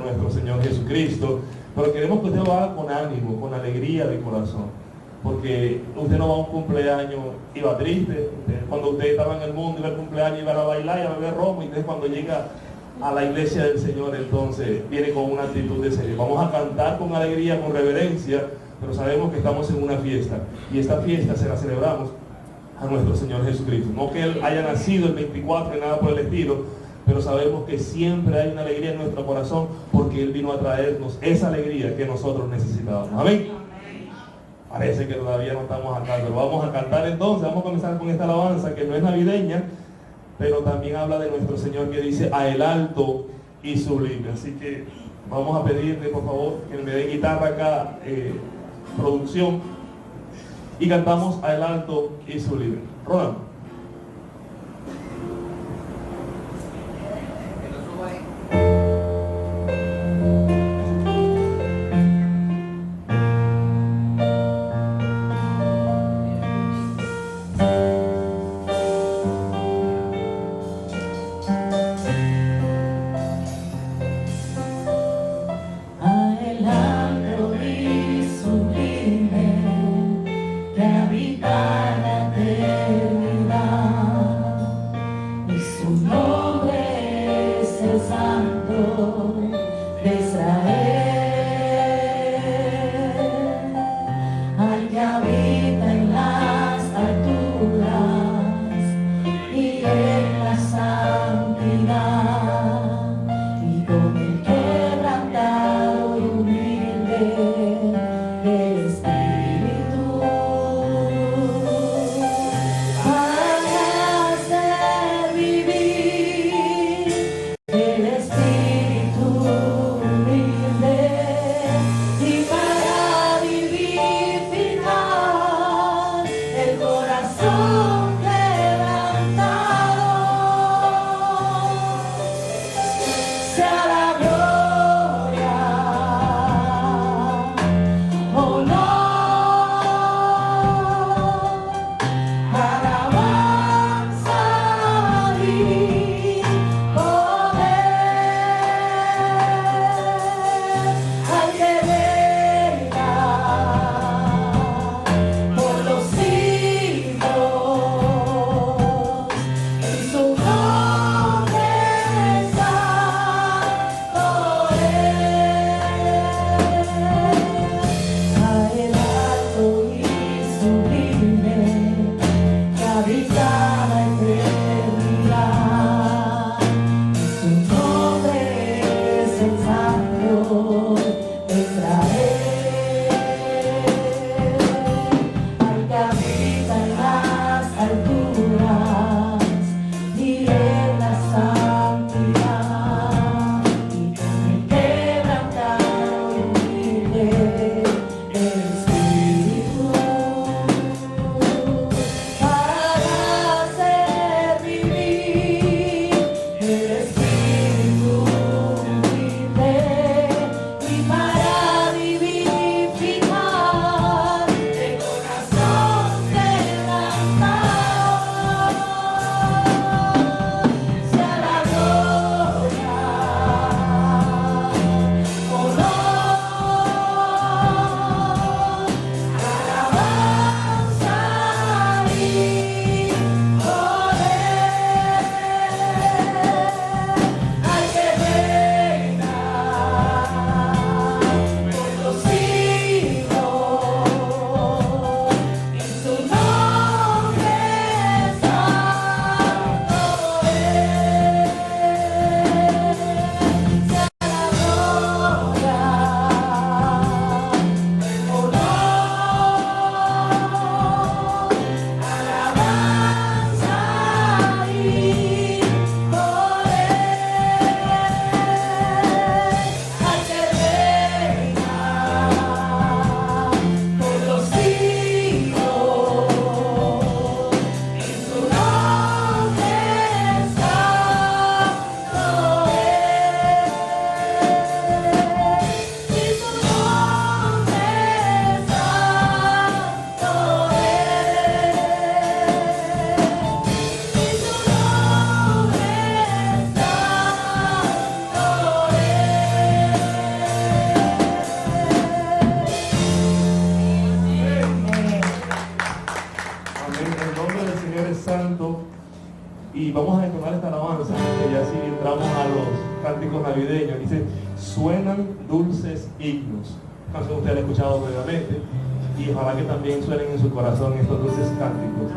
Nuestro Señor Jesucristo, pero queremos que usted lo haga con ánimo, con alegría de corazón, porque usted no va a un cumpleaños y va triste. Cuando usted estaba en el mundo, iba al cumpleaños, iba a bailar y a beber romo, y entonces cuando llega a la iglesia del Señor, entonces viene con una actitud de serio. Vamos a cantar con alegría, con reverencia, pero sabemos que estamos en una fiesta, y esta fiesta se la celebramos a nuestro Señor Jesucristo. No que Él haya nacido el 24 y nada por el estilo, pero sabemos que siempre hay una alegría en nuestro corazón, porque Él vino a traernos esa alegría que nosotros necesitábamos. Amén. Parece que todavía no estamos acá, pero vamos a cantar entonces. Vamos a comenzar con esta alabanza que no es navideña, pero también habla de nuestro Señor, que dice: a el alto y sublime. Así que vamos a pedirle, por favor, que me dé guitarra acá, producción, y cantamos a el alto y sublime. Ronald. Habitar la eternidad. navideño. Dice, suenan dulces himnos. Canción usted la ha escuchado previamente y ojalá que también suenen en su corazón estos dulces cánticos.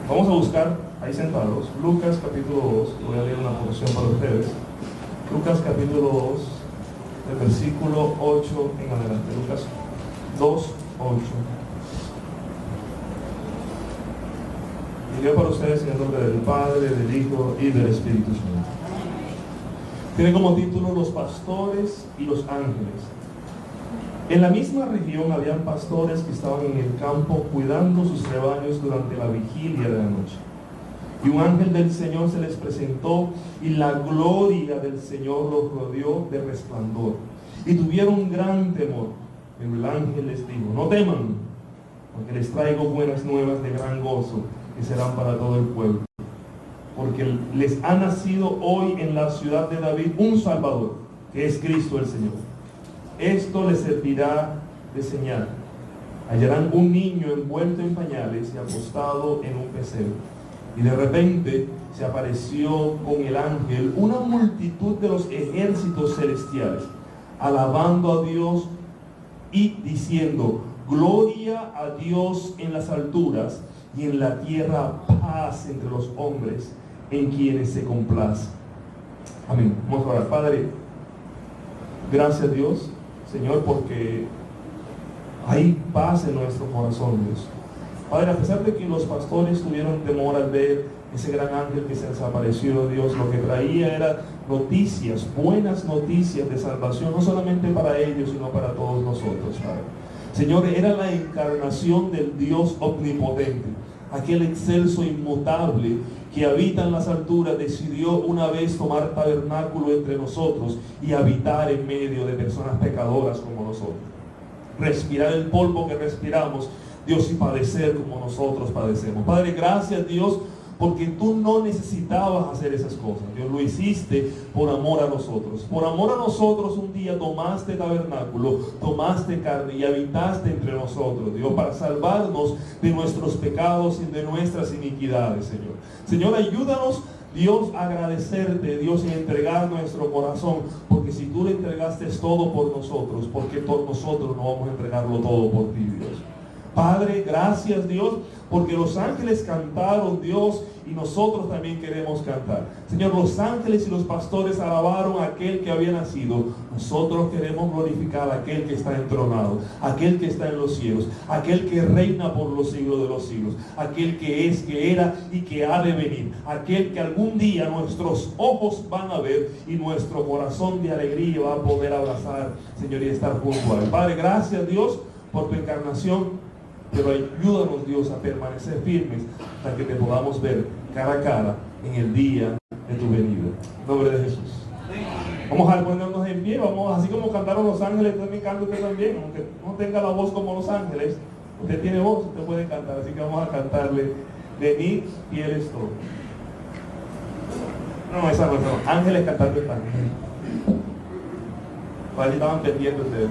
Vamos a buscar, ahí sentados, Lucas capítulo 2, voy a leer una porción para ustedes. Lucas capítulo 2, del versículo 8 en adelante. Lucas 2, 8. Y leo para ustedes en el nombre del Padre, del Hijo y del Espíritu Santo. Tiene como título Los pastores y los ángeles. En la misma región habían pastores que estaban en el campo cuidando sus rebaños durante la vigilia de la noche. Y un ángel del Señor se les presentó y la gloria del Señor los rodeó de resplandor. Y tuvieron gran temor. Pero el ángel les dijo, no teman, porque les traigo buenas nuevas de gran gozo que serán para todo el pueblo. Porque les ha nacido hoy en la ciudad de David un Salvador, que es Cristo el Señor. Esto les servirá de señal. Hallarán un niño envuelto en pañales y acostado en un pesebre. Y de repente se apareció con el ángel una multitud de los ejércitos celestiales, alabando a Dios y diciendo, gloria a Dios en las alturas y en la tierra paz entre los hombres en quienes se complace. Amén. Vamos a orar. Padre, gracias Dios, Señor, porque hay paz en nuestro corazón, Dios. Padre, a pesar de que los pastores tuvieron temor al ver ese gran ángel que se les apareció, Dios, lo que traía era noticias, buenas noticias de salvación, no solamente para ellos, sino para todos nosotros, Padre. Señor, era la encarnación del Dios omnipotente, aquel excelso inmutable que habita en las alturas, decidió una vez tomar tabernáculo entre nosotros y habitar en medio de personas pecadoras como nosotros. Respirar el polvo que respiramos, Dios, y padecer como nosotros padecemos. Padre, gracias Dios, porque tú no necesitabas hacer esas cosas. Dios, lo hiciste por amor a nosotros. Por amor a nosotros un día tomaste tabernáculo, tomaste carne y habitaste entre nosotros, Dios, para salvarnos de nuestros pecados y de nuestras iniquidades, Señor. Señor, ayúdanos, Dios, a agradecerte, Dios, y entregar nuestro corazón, porque si tú le entregaste todo por nosotros, porque por nosotros no vamos a entregarlo todo por ti, Dios. Padre, gracias, Dios, porque los ángeles cantaron, Dios, y nosotros también queremos cantar. Señor, los ángeles y los pastores alabaron a aquel que había nacido. Nosotros queremos glorificar a aquel que está entronado, aquel que está en los cielos, aquel que reina por los siglos de los siglos, aquel que es, que era y que ha de venir, aquel que algún día nuestros ojos van a ver y nuestro corazón de alegría va a poder abrazar, Señor, y estar junto a él. Padre, gracias, Dios, por tu encarnación. Pero ayúdanos, Dios, a permanecer firmes hasta que te podamos ver cara a cara en el día de tu venida. En nombre de Jesús. Vamos a ponernos en pie, vamos, así como cantaron los ángeles, también canta usted también, aunque no tenga la voz como los ángeles, usted tiene voz, usted puede cantar, así que vamos a cantarle, venid fieles todos. No, esa no, ángeles cantando están. Para allí estaban perdiendo ustedes.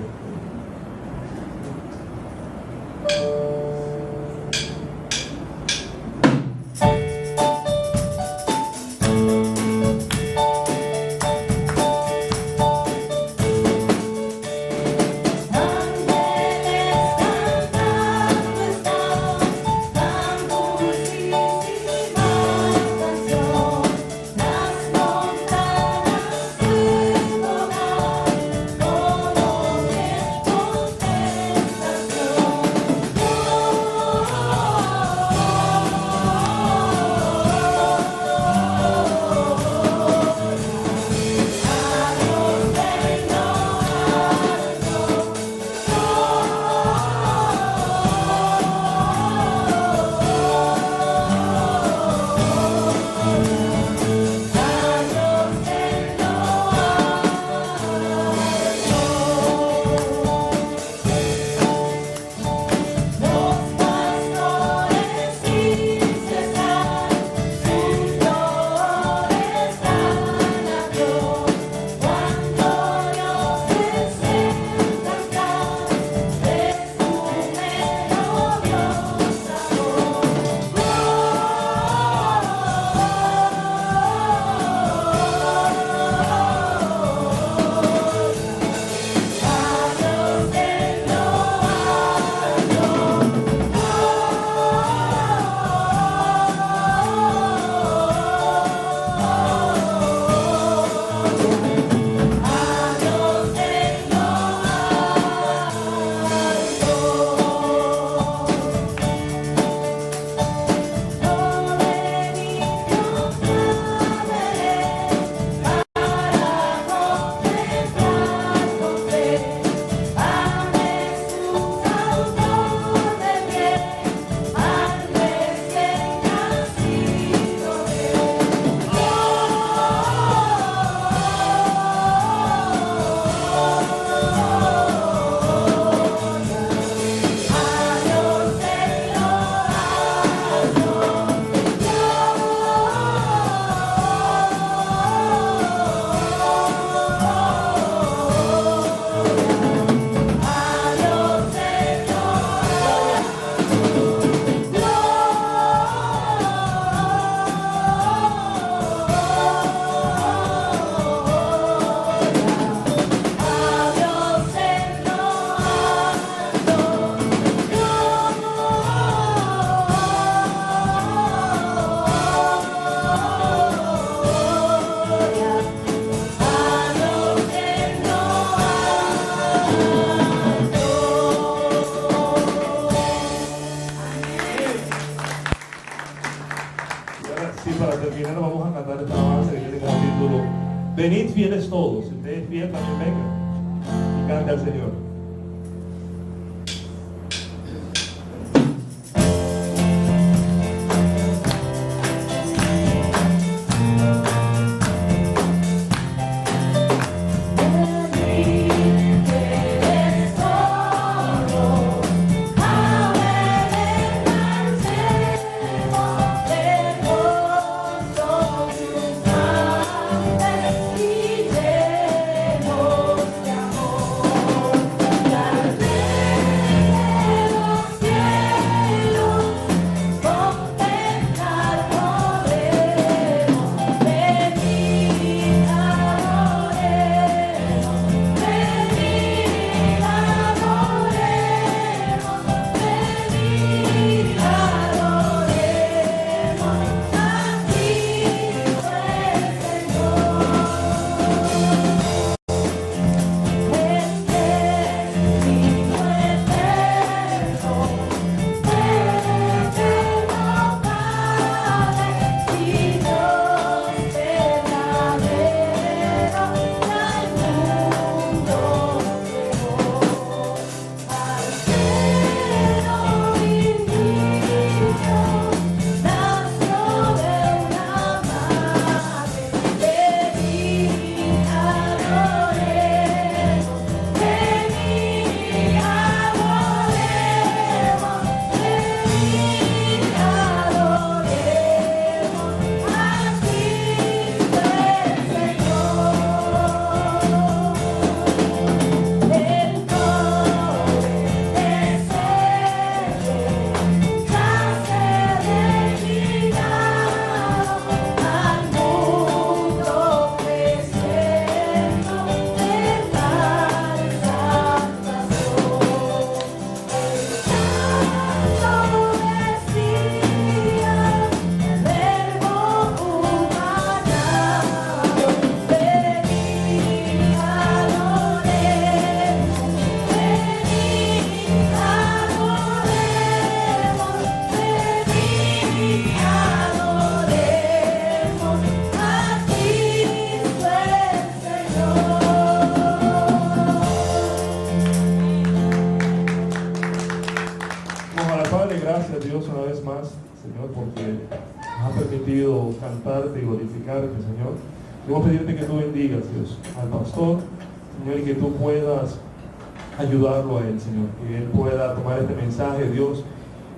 Venid fieles todos. Si usted es fiel, también venga y cante al Señor. Oh vez más, Señor, porque nos ha permitido cantarte y glorificarte, Señor. Queremos pedirte que tú bendigas, Dios, al pastor, Señor, y que tú puedas ayudarlo a él, Señor, que él pueda tomar este mensaje, Dios,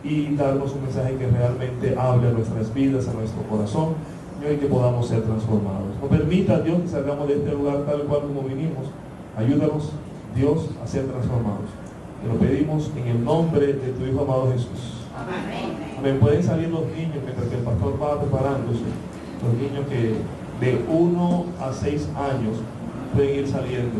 y darnos un mensaje que realmente hable a nuestras vidas, a nuestro corazón, Señor, y que podamos ser transformados. No permita, Dios, que salgamos de este lugar tal cual como vinimos. Ayúdanos, Dios, a ser transformados. Te lo pedimos en el nombre de tu Hijo amado Jesús. Amén. Pueden salir los niños mientras que el pastor va preparándose. Los niños que de 1 a 6 años pueden ir saliendo.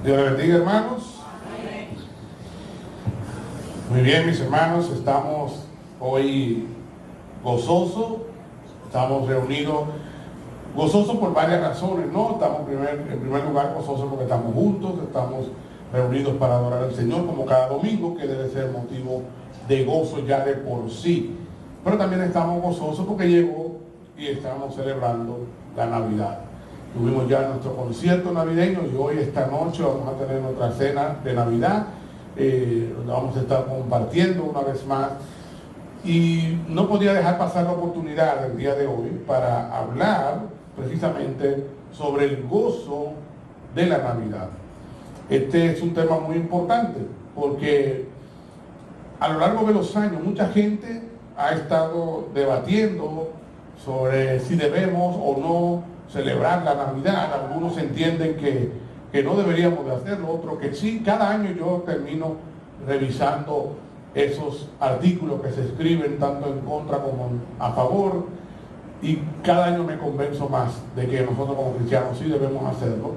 Dios les bendiga, hermanos. Muy bien, mis hermanos, estamos hoy gozosos, estamos reunidos, gozosos por varias razones, ¿no? Estamos en primer lugar gozosos porque estamos juntos, estamos reunidos para adorar al Señor como cada domingo, que debe ser motivo de gozo ya de por sí. Pero también estamos gozosos porque llegó y estamos celebrando la Navidad. Tuvimos ya nuestro concierto navideño y hoy, esta noche, vamos a tener nuestra cena de Navidad, donde vamos a estar compartiendo una vez más. Y no podía dejar pasar la oportunidad del día de hoy para hablar precisamente sobre el gozo de la Navidad. Este es un tema muy importante porque a lo largo de los años mucha gente ha estado debatiendo sobre si debemos o no celebrar la Navidad. Algunos entienden que no deberíamos de hacerlo, otros que sí. Cada año yo termino revisando esos artículos que se escriben tanto en contra como a favor, y cada año me convenzo más de que nosotros como cristianos sí debemos hacerlo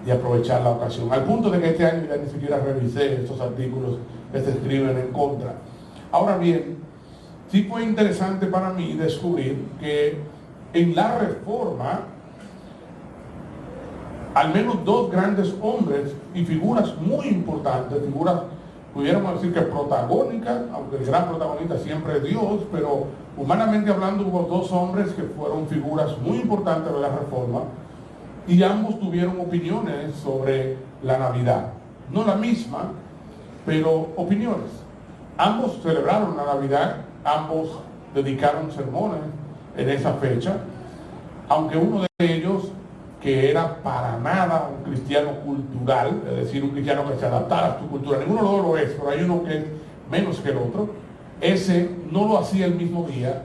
y aprovechar la ocasión, al punto de que este año ya ni siquiera revisé estos artículos que se escriben en contra. Ahora bien, sí fue interesante para mí descubrir que en la Reforma al menos dos grandes hombres y figuras muy importantes, figuras, pudiéramos decir que protagónicas, aunque el gran protagonista siempre es Dios, pero humanamente hablando hubo dos hombres que fueron figuras muy importantes de la Reforma, y ambos tuvieron opiniones sobre la Navidad. No la misma, pero opiniones. Ambos celebraron la Navidad, ambos dedicaron sermones en esa fecha, aunque uno de ellos, que era para nada un cristiano cultural, es decir, un cristiano que se adaptara a su cultura, ninguno de los dos lo es, pero hay uno que es menos que el otro, ese no lo hacía el mismo día,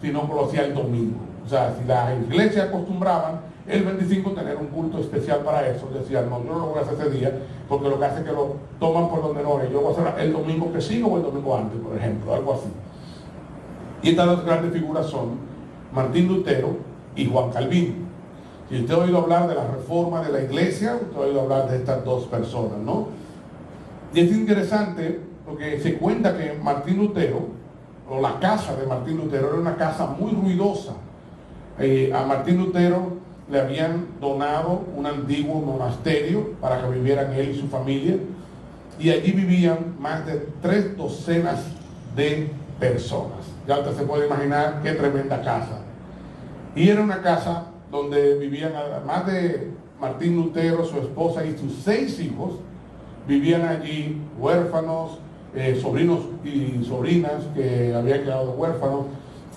sino que lo hacía el domingo. O sea, si las iglesias acostumbraban el 25 tener un culto especial para eso, decían, no, yo no lo voy a hacer ese día, porque lo que hace es que lo toman por donde no es. Yo voy a hacer el domingo que sigo o el domingo antes, por ejemplo, algo así. Y estas dos grandes figuras son Martín Lutero y Juan Calvino. Si usted ha oído hablar de la reforma de la iglesia, usted ha oído hablar de estas dos personas, ¿no? Y es interesante porque se cuenta que Martín Lutero, o la casa de Martín Lutero, era una casa muy ruidosa. A Martín Lutero le habían donado un antiguo monasterio para que vivieran él y su familia, y allí vivían más de 3 docenas de personas. Ya usted se puede imaginar qué tremenda casa. Y era una casa donde vivían, además de Martín Lutero, su esposa y sus 6 hijos, vivían allí huérfanos, sobrinos y sobrinas que habían quedado huérfanos.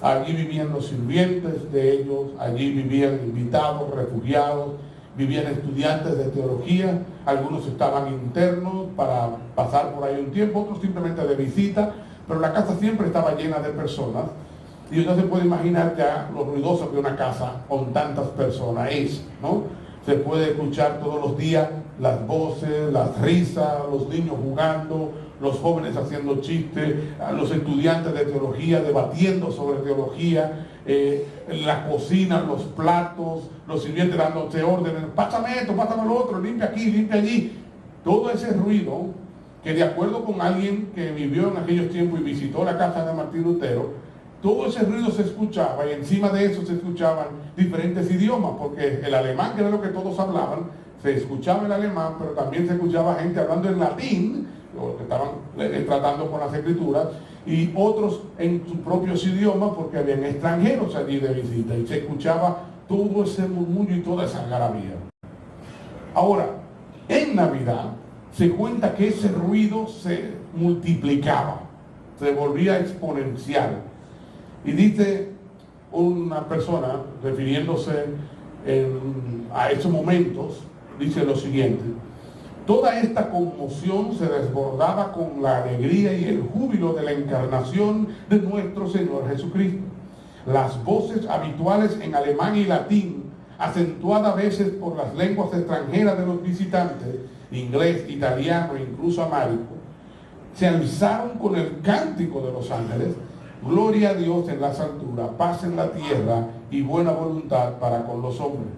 Allí vivían los sirvientes de ellos, allí vivían invitados, refugiados, vivían estudiantes de teología, algunos estaban internos para pasar por ahí un tiempo, otros simplemente de visita, pero la casa siempre estaba llena de personas. Y usted se puede imaginar ya lo ruidoso que una casa con tantas personas es, ¿no? Se puede escuchar todos los días las voces, las risas, los niños jugando, los jóvenes haciendo chistes, los estudiantes de teología debatiendo sobre teología, la cocina, los platos, los sirvientes dándote órdenes, pásame esto, pásame lo otro, limpia aquí, limpia allí. Todo ese ruido que, de acuerdo con alguien que vivió en aquellos tiempos y visitó la casa de Martín Lutero, todo ese ruido se escuchaba, y encima de eso se escuchaban diferentes idiomas, porque el alemán, que era lo que todos hablaban, se escuchaba el alemán, pero también se escuchaba gente hablando en latín, lo que estaban tratando con las escrituras, y otros en sus propios idiomas, porque habían extranjeros allí de visita, y se escuchaba todo ese murmullo y toda esa algarabía. Ahora, en Navidad se cuenta que ese ruido se multiplicaba, se volvía exponencial. Y dice una persona, refiriéndose a esos momentos, dice lo siguiente: toda esta conmoción se desbordaba con la alegría y el júbilo de la encarnación de nuestro Señor Jesucristo. Las voces habituales en alemán y latín, acentuadas a veces por las lenguas extranjeras de los visitantes, inglés, italiano e incluso amárico, se alzaron con el cántico de los ángeles: gloria a Dios en las alturas, paz en la tierra y buena voluntad para con los hombres.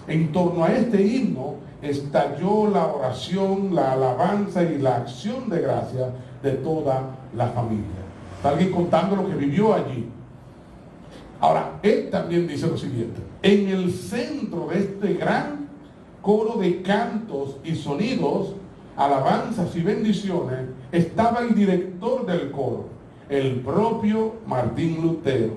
En torno a este himno estalló la oración, la alabanza y la acción de gracia de toda la familia. Está alguien contando lo que vivió allí. Ahora, él también dice lo siguiente: en el centro de este gran coro de cantos y sonidos, alabanzas y bendiciones, estaba el director del coro, el propio Martín Lutero,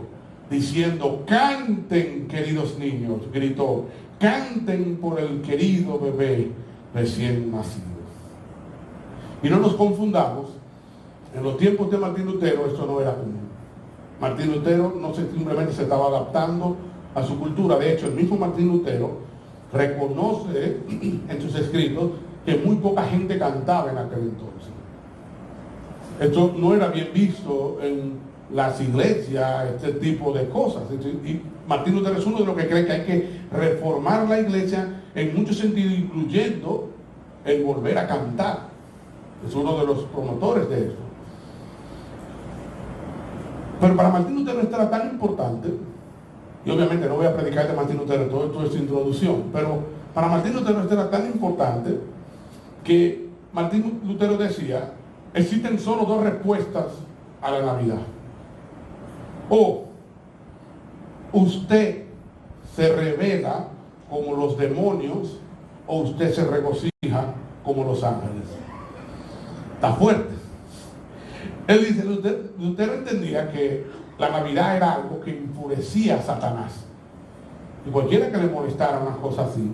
diciendo: canten, queridos niños, gritó, canten por el querido bebé recién nacido. Y no nos confundamos, en los tiempos de Martín Lutero esto no era común. Martín Lutero no simplemente se estaba adaptando a su cultura. De hecho, el mismo Martín Lutero reconoce en sus escritos que muy poca gente cantaba en aquel entonces. Esto no era bien visto en las iglesias, este tipo de cosas. Y Martín Lutero es uno de los que cree que hay que reformar la iglesia en muchos sentidos, incluyendo el volver a cantar. Es uno de los promotores de eso. Pero para Martín Lutero esto era tan importante, y obviamente no voy a predicar de Martín Lutero, todo esto es introducción, pero para Martín Lutero esto era tan importante que Martín Lutero decía: existen solo dos respuestas a la Navidad. O usted se revela como los demonios, o usted se regocija como los ángeles. Está fuerte. Él dice, Lutero entendía que la Navidad era algo que enfurecía a Satanás. Y cualquiera que le molestara una cosa así,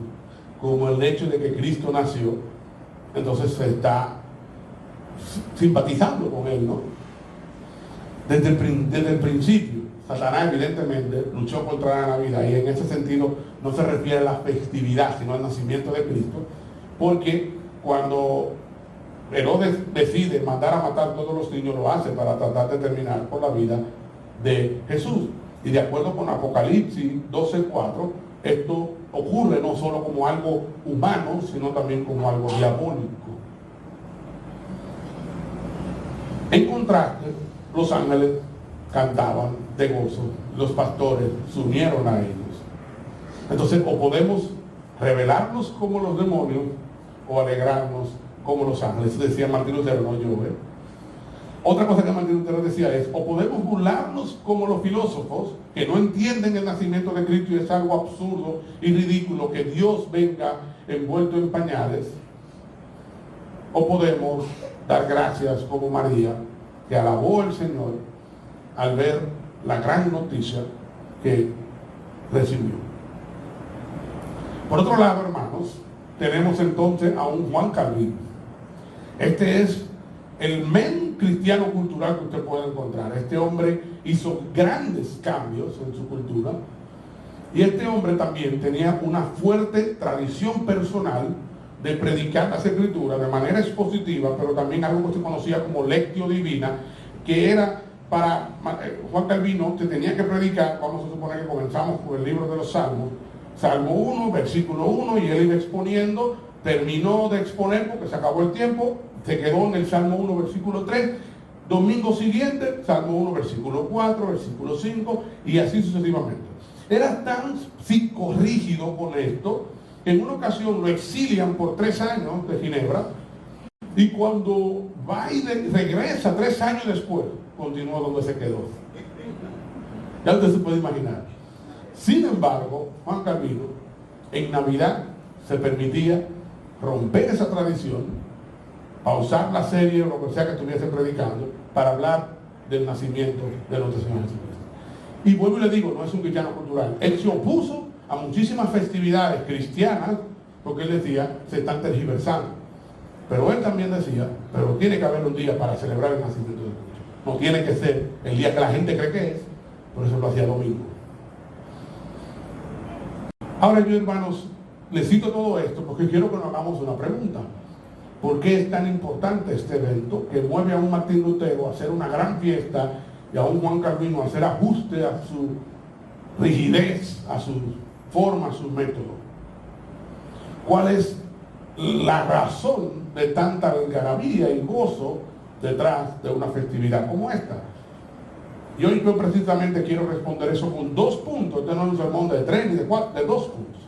como el hecho de que Cristo nació, entonces se está simpatizando con él, ¿no? Desde el principio, Satanás evidentemente luchó contra la Navidad, y en ese sentido no se refiere a la festividad, sino al nacimiento de Cristo, porque cuando Herodes decide mandar a matar a todos los niños, lo hace para tratar de terminar con la vida de Jesús. Y de acuerdo con Apocalipsis 12:4, esto ocurre no solo como algo humano, sino también como algo diabólico. En contraste, los ángeles cantaban de gozo, los pastores se unieron a ellos. Entonces, o podemos rebelarnos como los demonios, o alegrarnos como los ángeles. Decía Martín Lutero, no yo. Otra cosa que Martín Lutero decía es: o podemos burlarnos como los filósofos, que no entienden el nacimiento de Cristo y es algo absurdo y ridículo que Dios venga envuelto en pañales, o podemos dar gracias como María, que alabó al Señor al ver la gran noticia que recibió. Por otro lado, hermanos, tenemos entonces a un Juan Calvino. Este es el men cristiano cultural que usted puede encontrar. Este hombre hizo grandes cambios en su cultura, y este hombre también tenía una fuerte tradición personal de predicar las escrituras de manera expositiva, pero también algo que se conocía como lectio divina, que era para Juan Calvino, que tenía que predicar. Vamos a suponer que comenzamos por el libro de los Salmos, Salmo 1, versículo 1, y él iba exponiendo terminó de exponer porque se acabó el tiempo, se quedó en el Salmo 1, versículo 3. Domingo siguiente, Salmo 1, versículo 4, versículo 5, y así sucesivamente. Era tan psicorrígido con esto, que en una ocasión lo exilian por 3 años de Ginebra, y cuando va y regresa 3 años después, continúa donde se quedó. Ya usted se puede imaginar. Sin embargo, Juan Calvino, en Navidad, se permitía romper esa tradición, pausar la serie o lo que sea que estuviese predicando, para hablar del nacimiento de nuestro Señor Jesucristo. Y vuelvo y le digo, no es un cristiano cultural. Él se opuso a muchísimas festividades cristianas, porque él decía, se están tergiversando. Pero él también decía, pero tiene que haber un día para celebrar el nacimiento de Cristo. No tiene que ser el día que la gente cree que es, por eso lo hacía domingo. Ahora yo, hermanos, les cito todo esto porque quiero que nos hagamos una pregunta. ¿Por qué es tan importante este evento que mueve a un Martín Lutero a hacer una gran fiesta y a un Juan Calvino a hacer ajuste a su rigidez, a su forma, a su método? ¿Cuál es la razón de tanta algarabía y gozo detrás de una festividad como esta? Y hoy yo precisamente quiero responder eso con 2 puntos. Este no es un sermón de 3 ni de 4, de 2 puntos.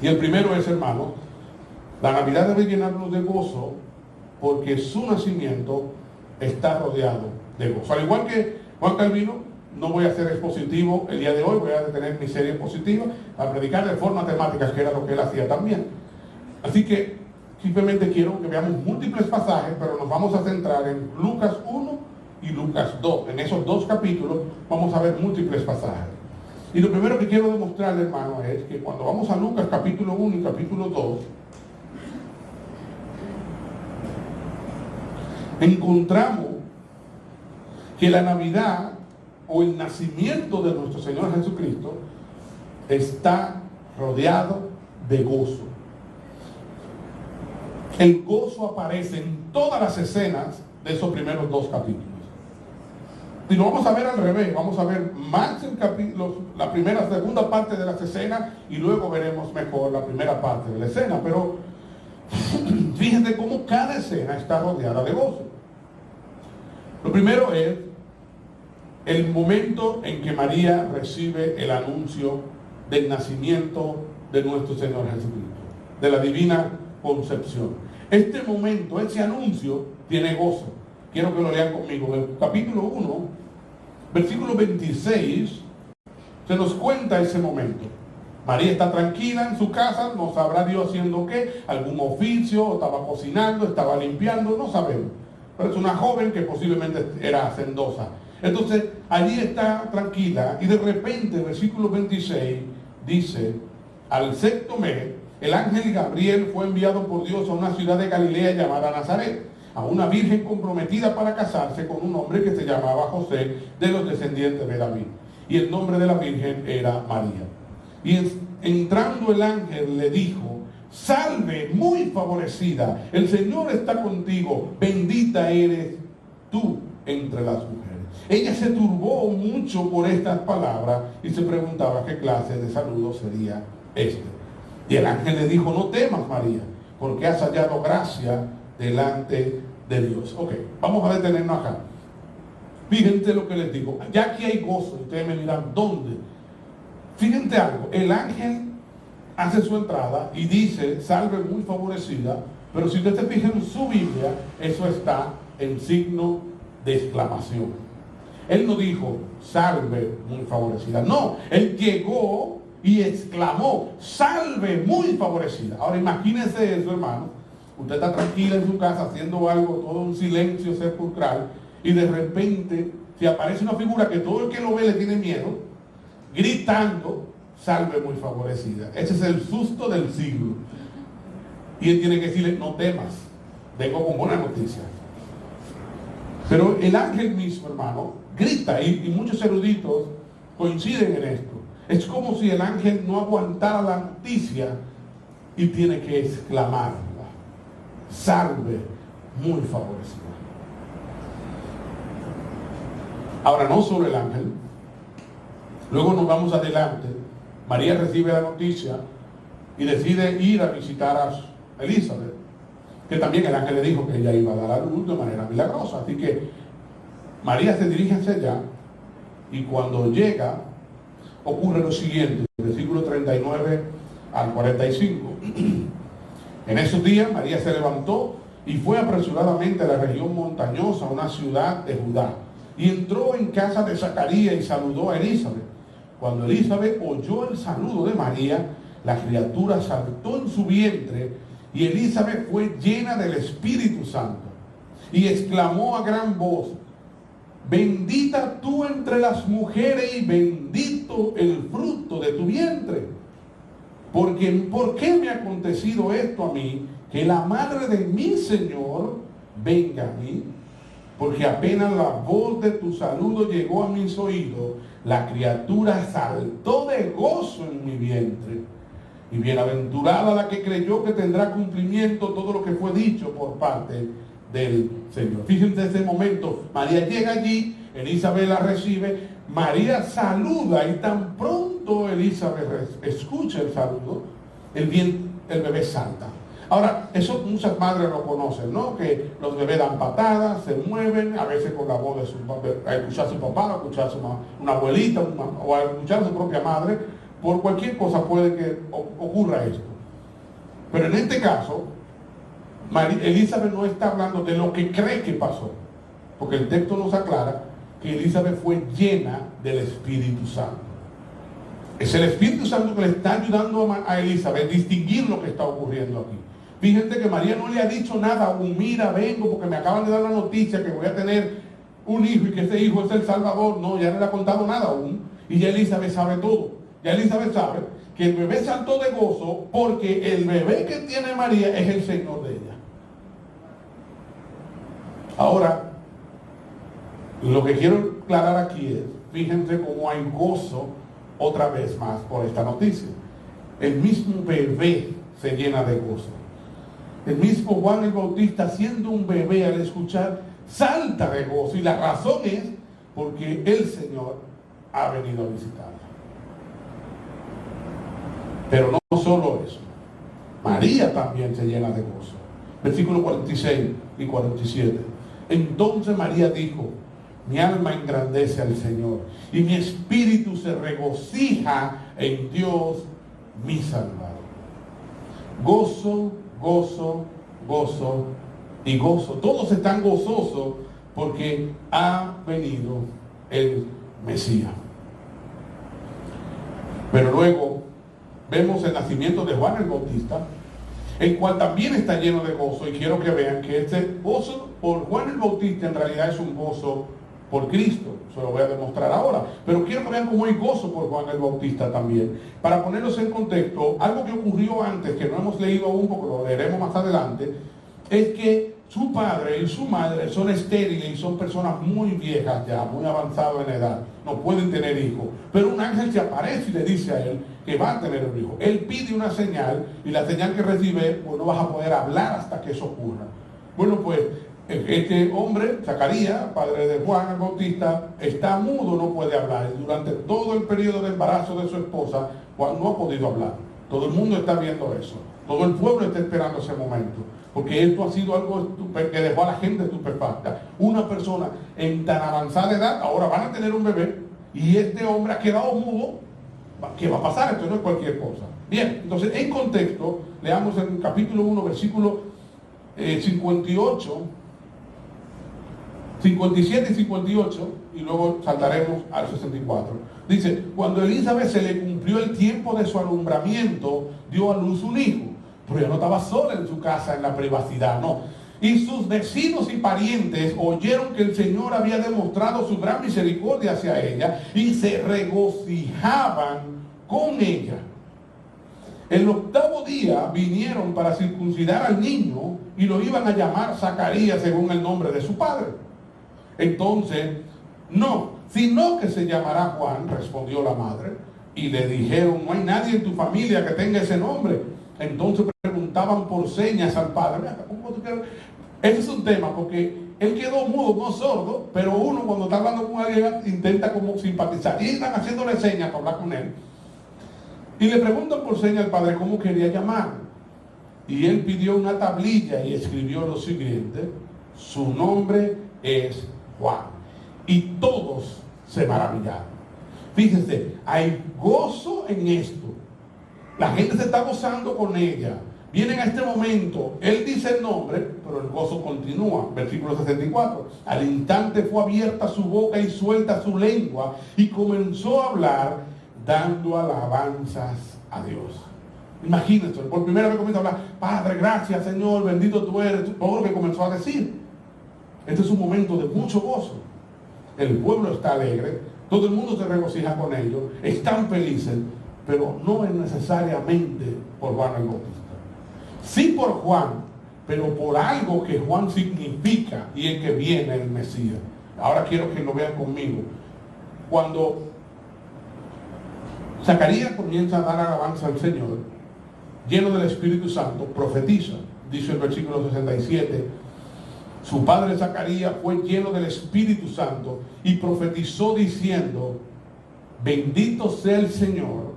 Y el primero es, hermano, la Navidad debe llenarnos de gozo porque su nacimiento está rodeado de gozo. Al igual que Juan Calvino, no voy a ser expositivo el día de hoy, voy a detener mi serie positiva a predicar de forma temática, que era lo que él hacía también. Así que simplemente quiero que veamos múltiples pasajes, pero nos vamos a centrar en Lucas 1 y Lucas 2. En esos 2 capítulos vamos a ver múltiples pasajes. Y lo primero que quiero demostrarle, hermano, es que cuando vamos a Lucas capítulo 1 y capítulo 2, encontramos que la Navidad o el nacimiento de nuestro Señor Jesucristo está rodeado de gozo. El gozo aparece en todas las escenas de esos primeros 2 capítulos. Y lo vamos a ver al revés, vamos a ver más la primera, segunda parte de las escenas y luego veremos mejor la primera parte de la escena. Pero fíjense cómo cada escena está rodeada de gozo. Lo primero es el momento en que María recibe el anuncio del nacimiento de nuestro Señor Jesucristo, de la divina concepción. Este momento, ese anuncio, tiene gozo. Quiero que lo lean conmigo. En el capítulo 1, versículo 26, se nos cuenta ese momento. María está tranquila en su casa, no sabrá Dios haciendo qué, algún oficio, estaba cocinando, estaba limpiando, no sabemos. Pero es una joven que posiblemente era hacendosa. Entonces, allí está tranquila y de repente, versículo 26, dice, al 6º mes, el ángel Gabriel fue enviado por Dios a una ciudad de Galilea llamada Nazaret, a una virgen comprometida para casarse con un hombre que se llamaba José, de los descendientes de David. Y el nombre de la virgen era María. Y entrando el ángel le dijo, salve, muy favorecida, el Señor está contigo, bendita eres tú entre las mujeres. Ella se turbó mucho por estas palabras y se preguntaba qué clase de saludo sería este. Y el ángel le dijo, no temas, María, porque has hallado gracia delante de Dios. Ok, vamos a detenernos acá. Fíjense lo que les digo. Ya aquí hay gozo. Ustedes me dirán, ¿dónde? Fíjense algo. El ángel hace su entrada y dice, salve muy favorecida. Pero si usted se fija en su Biblia, eso está en signo de exclamación. Él no dijo, salve muy favorecida. No, él llegó y exclamó, salve muy favorecida. Ahora imagínense eso, hermano. Usted está tranquila en su casa haciendo algo, todo un silencio sepulcral, y de repente se aparece una figura que todo el que lo ve le tiene miedo, gritando, salve muy favorecida. Ese es el susto del siglo. Y él tiene que decirle, no temas, vengo con buena noticia. Pero el ángel mismo, hermano, grita, y muchos eruditos coinciden en esto. Es como si el ángel no aguantara la noticia y tiene que exclamarla, salve muy favorecida. Ahora, no solo el ángel, luego nos vamos adelante. María recibe la noticia y decide ir a visitar Elizabeth, que también el ángel le dijo que ella iba a dar a luz de manera milagrosa. Así que María se dirige hacia allá, y cuando llega, ocurre lo siguiente, versículo 39 al 45. En esos días María se levantó y fue apresuradamente a la región montañosa, una ciudad de Judá, y entró en casa de Zacarías y saludó a Elizabeth. Cuando Elizabeth oyó el saludo de María, la criatura saltó en su vientre, y Elizabeth fue llena del Espíritu Santo, y exclamó a gran voz: bendita tú entre las mujeres y bendito el fruto de tu vientre. Porque, ¿por qué me ha acontecido esto a mí? Que la madre de mi Señor venga a mí. Porque apenas la voz de tu saludo llegó a mis oídos, la criatura saltó de gozo en mi vientre. Y bienaventurada la que creyó que tendrá cumplimiento todo lo que fue dicho por parte del Señor. Fíjense ese momento, María llega allí, Elizabeth la recibe, María saluda, y tan pronto Elizabeth escucha el saludo, el bebé salta. Ahora, eso muchas madres lo conocen, ¿no? Que los bebés dan patadas, se mueven, a veces con la voz de su papá, a escuchar a su papá, a escuchar a una abuelita, o a escuchar a su propia madre. Por cualquier cosa puede que ocurra esto. Pero en este caso, Elizabeth no está hablando de lo que cree que pasó, porque el texto nos aclara que Elizabeth fue llena del Espíritu Santo. Es el Espíritu Santo que le está ayudando a Elizabeth a distinguir lo que está ocurriendo aquí. Fíjense que María no le ha dicho nada aún: mira, vengo porque me acaban de dar la noticia que voy a tener un hijo y que ese hijo es el Salvador. No, ya no le ha contado nada aún, y ya Elizabeth sabe todo. Ya Elizabeth sabe que el bebé saltó de gozo porque el bebé que tiene María es el Señor de ella. Ahora, lo que quiero aclarar aquí es, fíjense cómo hay gozo otra vez más por esta noticia. El mismo bebé se llena de gozo. El mismo Juan el Bautista, siendo un bebé, al escuchar, salta de gozo. Y la razón es porque el Señor ha venido a visitarla. Pero no solo eso, María también se llena de gozo. Versículos 46 y 47. Entonces María dijo: mi alma engrandece al Señor, y mi espíritu se regocija en Dios mi Salvador. Gozo, gozo, gozo y gozo. Todos están gozosos porque ha venido el Mesías. Pero luego vemos el nacimiento de Juan el Bautista, el cual también está lleno de gozo. Y quiero que vean que este gozo por Juan el Bautista en realidad es un gozo por Cristo. Se lo voy a demostrar ahora. Pero quiero que vean cómo hay gozo por Juan el Bautista también. Para ponerlos en contexto, algo que ocurrió antes, que no hemos leído aún porque lo leeremos más adelante, es que su padre y su madre son estériles y son personas muy viejas ya, muy avanzadas en edad. No pueden tener hijos. Pero un ángel se aparece y le dice a él que va a tener un hijo. Él pide una señal, y la señal que recibe, pues no vas a poder hablar hasta que eso ocurra. Bueno, pues este hombre, Zacarías, padre de Juan el Bautista, está mudo, no puede hablar. Y durante todo el periodo de embarazo de su esposa, Juan no ha podido hablar. Todo el mundo está viendo eso. Todo el pueblo está esperando ese momento. Porque esto ha sido algo que dejó a la gente estupefacta. Una persona en tan avanzada edad, ahora van a tener un bebé, y este hombre ha quedado mudo. ¿Qué va a pasar? Esto no es cualquier cosa. Bien, entonces en contexto, leamos en capítulo 1, versículo 58, 57 y 58, y luego saltaremos al 64. Dice: cuando Elizabeth se le cumplió el tiempo de su alumbramiento, dio a luz un hijo. Pero ella no estaba sola en su casa, en la privacidad, no. Y sus vecinos y parientes oyeron que el Señor había demostrado su gran misericordia hacia ella, y se regocijaban con ella. El 8º día vinieron para circuncidar al niño, y lo iban a llamar Zacarías según el nombre de su padre. Entonces, no, sino que se llamará Juan, respondió la madre. Y le dijeron: no hay nadie en tu familia que tenga ese nombre. Entonces preguntaban por señas al padre. Ese es un tema, porque él quedó mudo, no sordo, pero uno cuando está hablando con alguien intenta como simpatizar, y están haciéndole señas para hablar con él. Y le preguntan por señas al padre cómo quería llamar. y él pidió una tablilla y escribió lo siguiente: su nombre es Juan. Y todos se maravillaron. Fíjense, hay gozo en esto. La gente se está gozando con ella. Vienen a este momento, él dice el nombre, pero el gozo continúa. Versículo 64. Al instante fue abierta su boca y suelta su lengua, y comenzó a hablar dando alabanzas a Dios. Imagínense, por primera vez comienza a hablar: Padre, gracias Señor, bendito tú eres. Todo lo que comenzó a decir. Este es un momento de mucho gozo. El pueblo está alegre, todo el mundo se regocija con ellos, están felices, pero no es necesariamente por Juan el Bautista. Sí por Juan, pero por algo que Juan significa, y es que viene el Mesías. Ahora quiero que lo vean conmigo. Cuando Zacarías comienza a dar alabanza al Señor, lleno del Espíritu Santo, profetiza. Dice el versículo 67, su padre Zacarías fue lleno del Espíritu Santo y profetizó diciendo: bendito sea el Señor,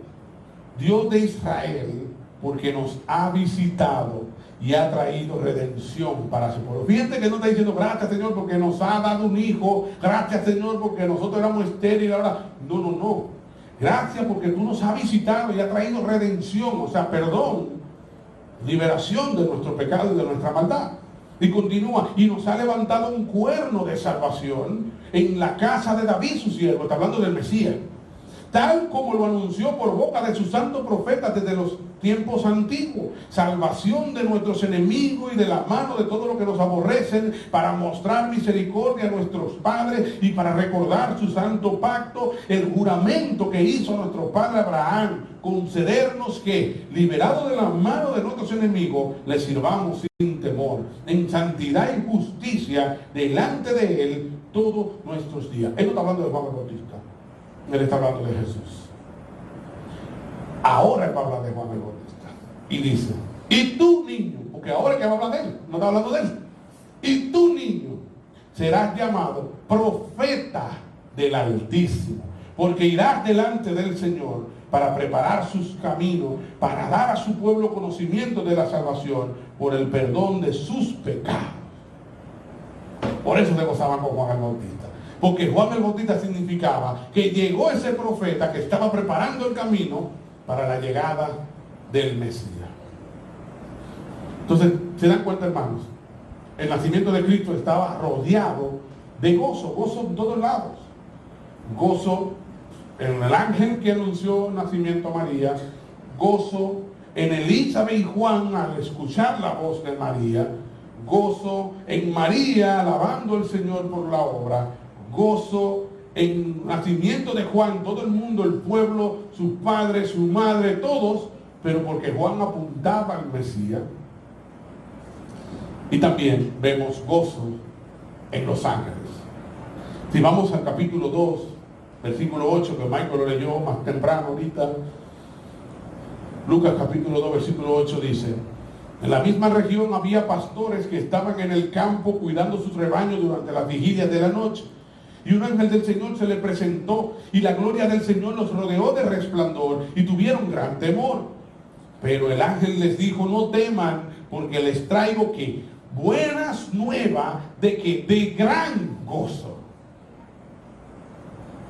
Dios de Israel, porque nos ha visitado y ha traído redención para su pueblo. Fíjate que no está diciendo gracias Señor porque nos ha dado un hijo, gracias Señor porque nosotros éramos estériles ahora. No. Gracias porque tú nos has visitado y ha traído redención, o sea, perdón, liberación de nuestro pecado y de nuestra maldad. Y continúa: y nos ha levantado un cuerno de salvación en la casa de David su siervo. Está hablando del Mesías, tal como lo anunció por boca de sus santos profetas desde los tiempos antiguos, salvación de nuestros enemigos y de la mano de todos los que nos aborrecen, para mostrar misericordia a nuestros padres y para recordar su santo pacto, el juramento que hizo nuestro padre Abraham, concedernos que, liberados de la mano de nuestros enemigos, les sirvamos sin temor, en santidad y justicia delante de él todos nuestros días. Él no está hablando de Juan el Bautista, él está hablando de Jesús. Ahora él va a hablar de Juan el Bautista. Y dice: y tú, niño, porque ahora es que va a hablar de él, no está hablando de él. Y tú, niño, serás llamado profeta del Altísimo, porque irás delante del Señor para preparar sus caminos, para dar a su pueblo conocimiento de la salvación por el perdón de sus pecados. Por eso se gozaban con Juan el Bautista, porque Juan el Bautista significaba que llegó ese profeta que estaba preparando el camino para la llegada del Mesías. Entonces, ¿se dan cuenta, hermanos? El nacimiento de Cristo estaba rodeado de gozo en todos lados. Gozo en el ángel que anunció el nacimiento a María, gozo en Elizabeth y Juan al escuchar la voz de María, gozo en María alabando al Señor por la obra, gozo en el nacimiento de Juan, todo el mundo, el pueblo, sus padres, su madre, todos, pero porque Juan apuntaba al Mesías. Y también vemos gozo en los ángeles. Si vamos al capítulo 2, versículo 8, que Michael lo leyó más temprano ahorita, Lucas capítulo 2, versículo 8 dice: en la misma región había pastores que estaban en el campo cuidando sus rebaños durante las vigilias de la noche. Y un ángel del Señor se le presentó, y la gloria del Señor los rodeó de resplandor, y tuvieron gran temor. Pero el ángel les dijo: no teman, porque les traigo que buenas nuevas de gran gozo,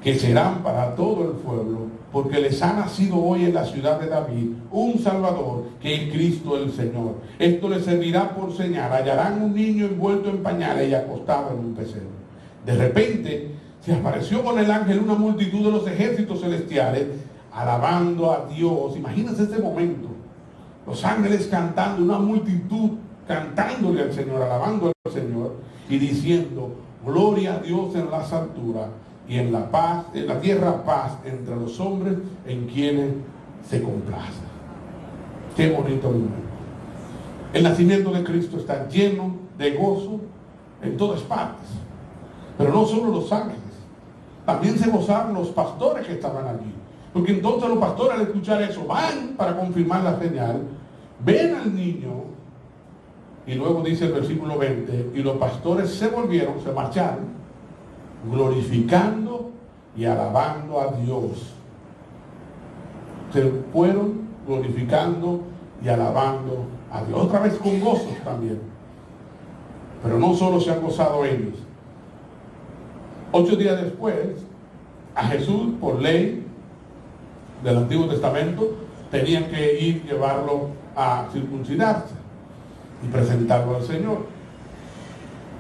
que serán para todo el pueblo, porque les ha nacido hoy en la ciudad de David un Salvador, que es Cristo el Señor. Esto les servirá por señal: hallarán un niño envuelto en pañales y acostado en un pesebre. De repente se apareció con el ángel una multitud de los ejércitos celestiales, alabando a Dios. Imagínense ese momento, los ángeles cantando, una multitud cantándole al Señor, alabando al Señor y diciendo: gloria a Dios en las alturas, y en la paz, en la tierra paz entre los hombres en quienes se complace. Qué bonito momento. El nacimiento de Cristo está lleno de gozo en todas partes. Pero no solo los ángeles, también se gozaron los pastores que estaban allí. Porque entonces los pastores, al escuchar eso, van para confirmar la señal, ven al niño, y luego dice el versículo 20, y los pastores se volvieron, se marcharon, glorificando y alabando a Dios. Se fueron glorificando y alabando a Dios, otra vez con gozos también. Pero no solo se han gozado ellos. 8 días después, a Jesús, por ley del Antiguo Testamento, tenían que ir llevarlo a circuncidarse y presentarlo al Señor.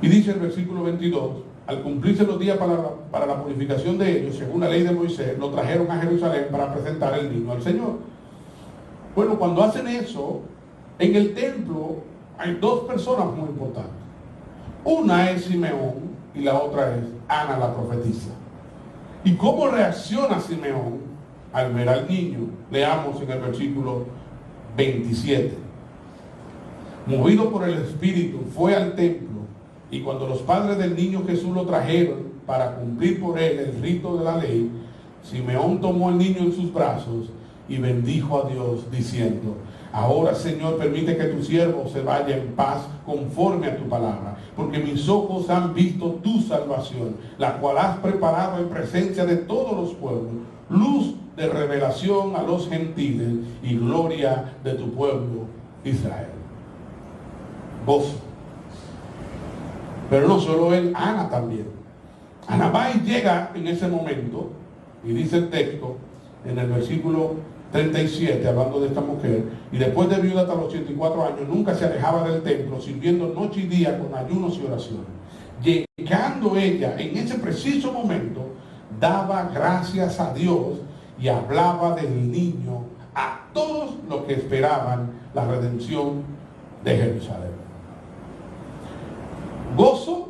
Y dice el versículo 22, al cumplirse los días para la purificación de ellos, según la ley de Moisés, lo trajeron a Jerusalén para presentar el niño al Señor. Bueno, cuando hacen eso, en el templo hay 2 personas muy importantes. Una es Simeón y la otra es Ana la profetisa. ¿Y cómo reacciona Simeón al ver al niño? Leamos en el versículo 27. Movido por el Espíritu, fue al templo, y cuando los padres del niño Jesús lo trajeron para cumplir por él el rito de la ley, Simeón tomó al niño en sus brazos y bendijo a Dios, diciendo: ahora, Señor, permite que tu siervo se vaya en paz conforme a tu palabra, porque mis ojos han visto tu salvación, la cual has preparado en presencia de todos los pueblos, luz de revelación a los gentiles y gloria de tu pueblo Israel. Gozo. Pero no solo él, Ana también. Ana va y llega en ese momento, y dice el texto en el versículo 37, hablando de esta mujer, y después de viuda hasta los 84 años, nunca se alejaba del templo, sirviendo noche y día con ayunos y oraciones. Llegando ella en ese preciso momento, daba gracias a Dios y hablaba del niño a todos los que esperaban la redención de Jerusalén. Gozo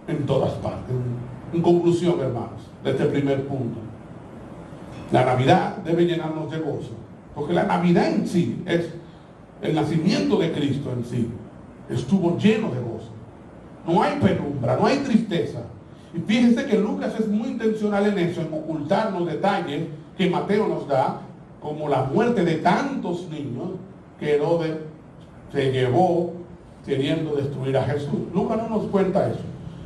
en todas partes. En conclusión, hermanos, de este primer punto, la Navidad debe llenarnos de gozo, porque la Navidad en sí es el nacimiento de Cristo en sí. Estuvo lleno de gozo. No hay penumbra, no hay tristeza. Y fíjense que Lucas es muy intencional en eso, en ocultarnos detalles que Mateo nos da, como la muerte de tantos niños que Herodes se llevó queriendo destruir a Jesús. Lucas no nos cuenta eso,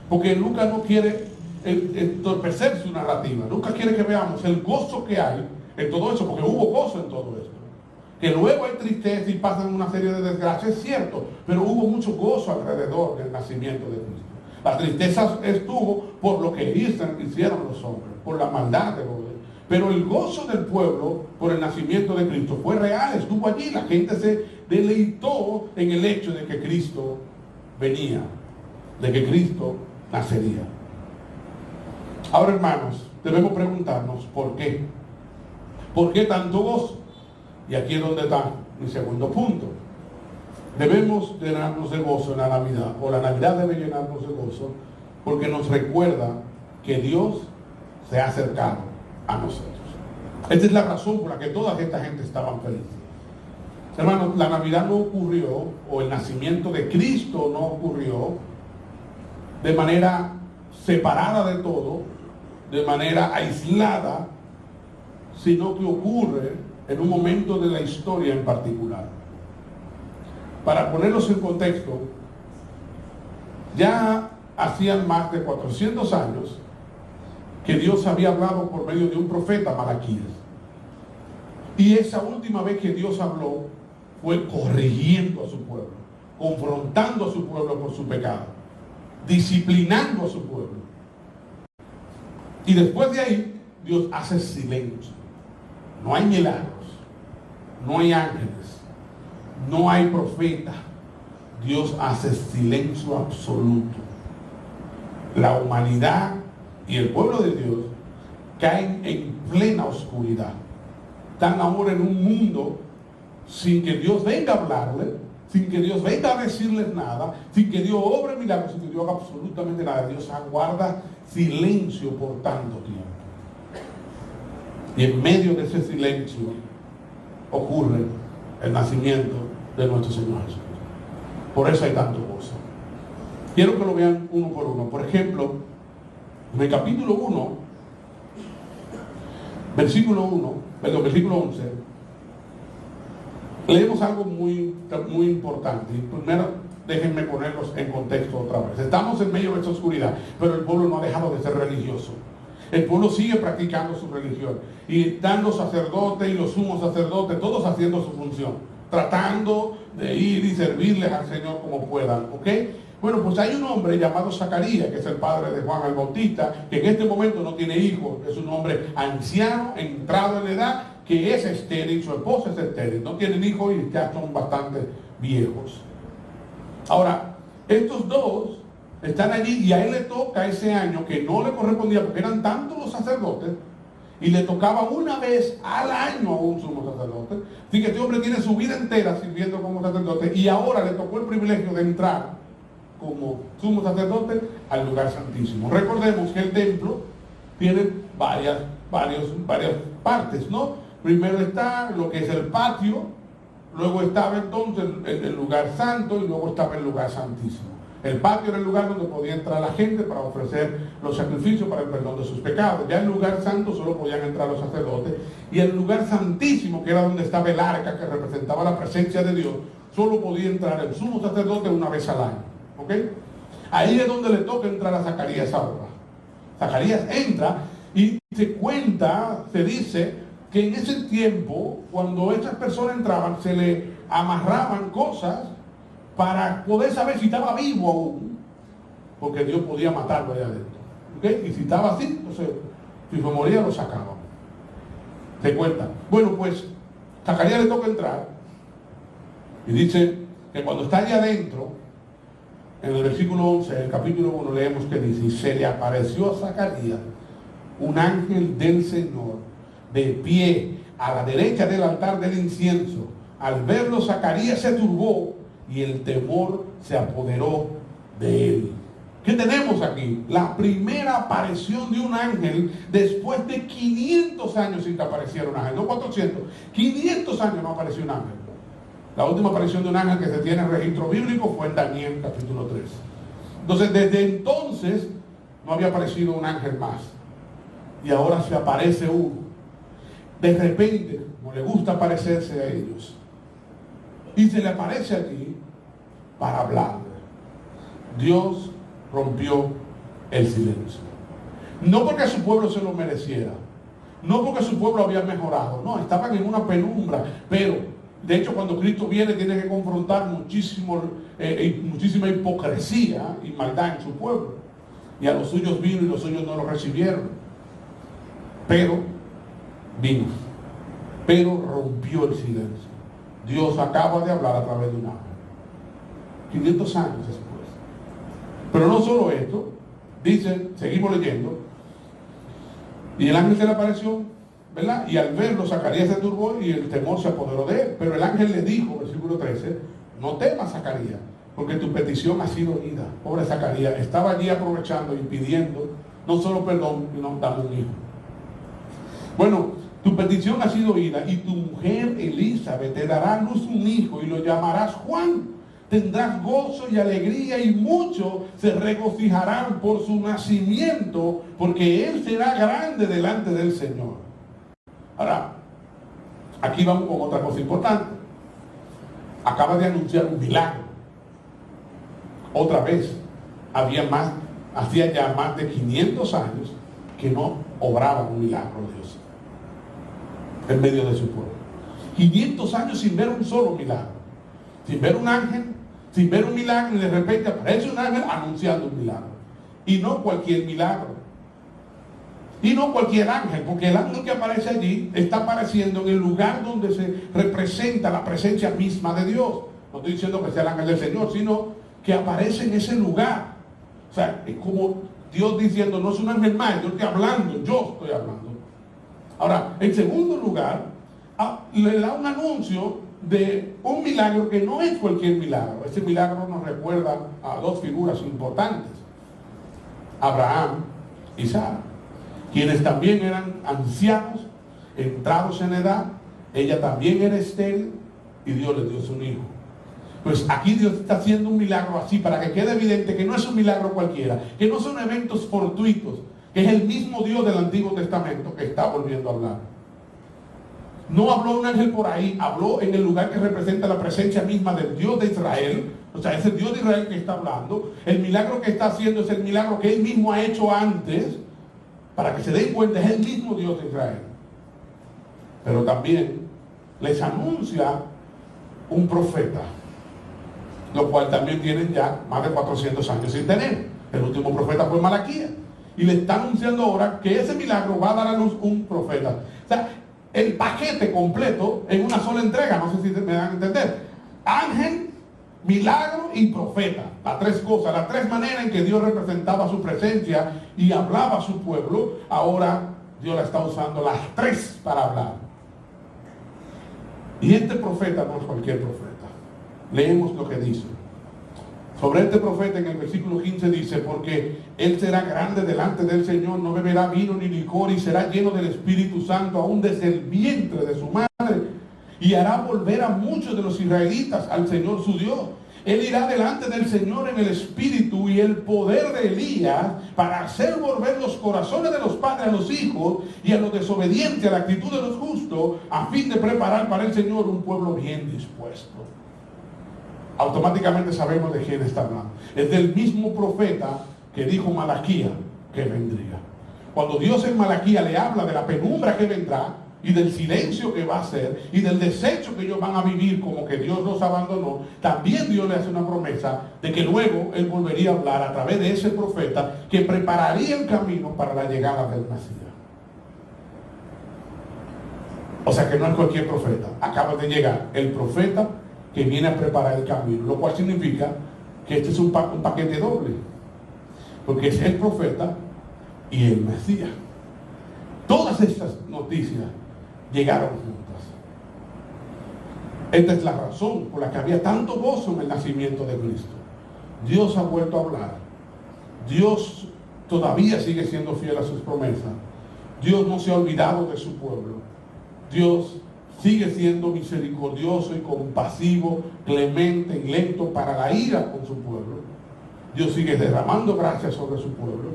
porque Lucas no quiere entorpecer su narrativa. Lucas quiere que veamos el gozo que hay en todo eso, porque hubo gozo en todo esto. Que luego hay tristeza y pasan una serie de desgracias, es cierto, pero hubo mucho gozo alrededor del nacimiento de Cristo. La tristeza estuvo por lo que hicieron los hombres, por la maldad de Herodes. Pero el gozo del pueblo por el nacimiento de Cristo fue real, estuvo allí. La gente se deleitó en el hecho de que Cristo venía, de que Cristo nacería. Ahora, hermanos, debemos preguntarnos ¿por qué? ¿Por qué tanto gozo? Y aquí es donde está mi segundo punto. Debemos llenarnos de gozo en la Navidad, o la Navidad debe llenarnos de gozo, porque nos recuerda que Dios se ha acercado a nosotros. Esta es la razón por la que toda esta gente estaba feliz. Hermanos, la Navidad no ocurrió, o el nacimiento de Cristo no ocurrió de manera separada de todo, de manera aislada, sino que ocurre en un momento de la historia en particular. Para ponerlos en contexto, ya hacían más de 400 años que Dios había hablado por medio de un profeta, Malaquías. Y esa última vez que Dios habló fue corrigiendo a su pueblo, confrontando a su pueblo por su pecado, disciplinando a su pueblo. Y después de ahí, Dios hace silencio. No hay milagros, no hay ángeles, no hay profeta. Dios hace silencio absoluto. La humanidad y el pueblo de Dios caen en plena oscuridad. Están ahora en un mundo sin que Dios venga a hablarle, sin que Dios venga a decirles nada, sin que Dios obre milagros, sin que Dios haga absolutamente nada. Dios aguarda silencio por tanto tiempo. Y en medio de ese silencio ocurre el nacimiento de nuestro Señor Jesús. Por eso hay tanto gozo. Quiero que lo vean uno por uno. Por ejemplo, en el capítulo 1, versículo 11, leemos algo muy importante. Y primero, déjenme ponerlos en contexto otra vez. Estamos en medio de esta oscuridad, pero el pueblo no ha dejado de ser religioso. El pueblo sigue practicando su religión. Y están los sacerdotes y los sumos sacerdotes, todos haciendo su función. tratando de ir y servirles al Señor como puedan, ¿ok? Bueno, pues hay un hombre llamado Zacarías, que es el padre de Juan el Bautista, que en este momento no tiene hijos, es un hombre anciano, entrado en edad, que es estéril, su esposa es estéril, no tienen hijos y ya son bastante viejos. Ahora, estos dos están allí y a él le toca ese año que no le correspondía porque eran tantos los sacerdotes y le tocaba una vez al año a un sumo sacerdote. Así que este hombre tiene su vida entera sirviendo como sacerdote y ahora le tocó el privilegio de entrar como sumo sacerdote al lugar santísimo. Recordemos que el templo tiene varias partes, ¿no? Primero está lo que es el patio, luego estaba entonces el lugar santo y luego estaba el lugar santísimo. El patio era el lugar donde podía entrar la gente para ofrecer los sacrificios para el perdón de sus pecados. Ya el lugar santo solo podían entrar los sacerdotes. Y el lugar santísimo, que era donde estaba el arca que representaba la presencia de Dios, solo podía entrar el sumo sacerdote una vez al año. ¿Ok? Ahí es donde le toca entrar a Zacarías ahora. Zacarías entra y se dice que en ese tiempo, cuando estas personas entraban, se le amarraban cosas para poder saber si estaba vivo aún, porque Dios podía matarlo allá adentro. ¿Okay? Y si estaba así, entonces, si se moría, lo sacaban. ¿Se cuenta? Bueno, pues, Zacarías le toca entrar, y dice que cuando está allá adentro, en el versículo 11, del capítulo 1, leemos que dice, y se le apareció a Zacarías un ángel del Señor, de pie, a la derecha del altar del incienso. Al verlo, Zacarías se turbó, y el temor se apoderó de él. ¿Qué tenemos aquí? La primera aparición de un ángel después de 500 años sin que apareciera un ángel. No 400, 500 años no apareció un ángel. La última aparición de un ángel que se tiene en registro bíblico fue en Daniel capítulo 3. Entonces, desde entonces no había aparecido un ángel más. Y ahora se aparece uno. De repente, como le gusta parecerse a ellos, y se le aparece aquí para hablarle. Dios rompió el silencio. No porque su pueblo se lo mereciera, no porque su pueblo había mejorado, no, estaban en una penumbra, pero de hecho cuando Cristo viene tiene que confrontar muchísima hipocresía y maldad en su pueblo. Y a los suyos vino y los suyos no lo recibieron. Pero vino, pero rompió el silencio. Dios acaba de hablar a través de un ángel. 500 años después. Pero no solo esto, dice, seguimos leyendo, y el ángel se le apareció, ¿verdad? Y al verlo, Zacarías se turbó y el temor se apoderó de él. Pero el ángel le dijo, versículo 13, no temas, Zacarías, porque tu petición ha sido oída. Pobre Zacarías, estaba allí aprovechando y pidiendo, no solo perdón, sino dame un hijo. Bueno, tu petición ha sido oída y tu mujer Elizabeth te dará a luz un hijo y lo llamarás Juan. Tendrás gozo y alegría y muchos se regocijarán por su nacimiento, porque él será grande delante del Señor. Ahora, aquí vamos con otra cosa importante. Acaba de anunciar un milagro. Otra vez, hacía ya más de 500 años que no obraba un milagro Dios en medio de su pueblo. 500 años sin ver un solo milagro, sin ver un ángel, sin ver un milagro, y de repente aparece un ángel anunciando un milagro. Y no cualquier milagro, y no cualquier ángel, porque el ángel que aparece allí está apareciendo en el lugar donde se representa la presencia misma de Dios. No estoy diciendo que sea el ángel del Señor, sino que aparece en ese lugar. O sea, es como Dios diciendo, no es un ángel más, yo estoy hablando, yo estoy hablando. Ahora, en segundo lugar, le da un anuncio de un milagro que no es cualquier milagro. Este milagro nos recuerda a dos figuras importantes, Abraham y Sara, quienes también eran ancianos, entrados en edad. Ella también era estéril y Dios le dio su hijo. Pues aquí Dios está haciendo un milagro así para que quede evidente que no es un milagro cualquiera, que no son eventos fortuitos, que es el mismo Dios del Antiguo Testamento que está volviendo a hablar. No habló un ángel por ahí, habló en el lugar que representa la presencia misma del Dios de Israel. O sea, es el Dios de Israel que está hablando. El milagro que está haciendo es el milagro que él mismo ha hecho antes, para que se den cuenta, es el mismo Dios de Israel. Pero también les anuncia un profeta, lo cual también tienen ya más de 400 años sin tener. El último profeta fue Malaquías, y le está anunciando ahora que ese milagro va a dar a luz un profeta. O sea, el paquete completo en una sola entrega, no sé si me dan a entender. Ángel, milagro y profeta, las tres cosas, las tres maneras en que Dios representaba su presencia y hablaba a su pueblo. Ahora Dios la está usando las tres para hablar. Y este profeta no es cualquier profeta. Leemos lo que dice sobre este profeta. En el versículo 15 dice: porque él será grande delante del Señor, no beberá vino ni licor, y será lleno del Espíritu Santo aún desde el vientre de su madre, y hará volver a muchos de los israelitas al Señor su Dios. Él irá delante del Señor en el espíritu y el poder de Elías, para hacer volver los corazones de los padres a los hijos, y a los desobedientes a la actitud de los justos, a fin de preparar para el Señor un pueblo bien dispuesto. Automáticamente sabemos de quién está hablando. Es del mismo profeta que dijo Malaquías que vendría. Cuando Dios en Malaquías le habla de la penumbra que vendrá, y del silencio que va a ser, y del desecho que ellos van a vivir como que Dios los abandonó, también Dios le hace una promesa de que luego Él volvería a hablar a través de ese profeta, que prepararía el camino para la llegada del Mesías. O sea que no es cualquier profeta. Acaba de llegar el profeta que viene a preparar el camino, lo cual significa que este es un paquete doble, porque es el profeta y el Mesías. Todas estas noticias llegaron juntas. Esta es la razón por la que había tanto gozo en el nacimiento de Cristo. Dios ha vuelto a hablar. Dios todavía sigue siendo fiel a sus promesas. Dios no se ha olvidado de su pueblo. Dios sigue siendo misericordioso y compasivo, clemente y lento para la ira con su pueblo. Dios sigue derramando gracias sobre su pueblo.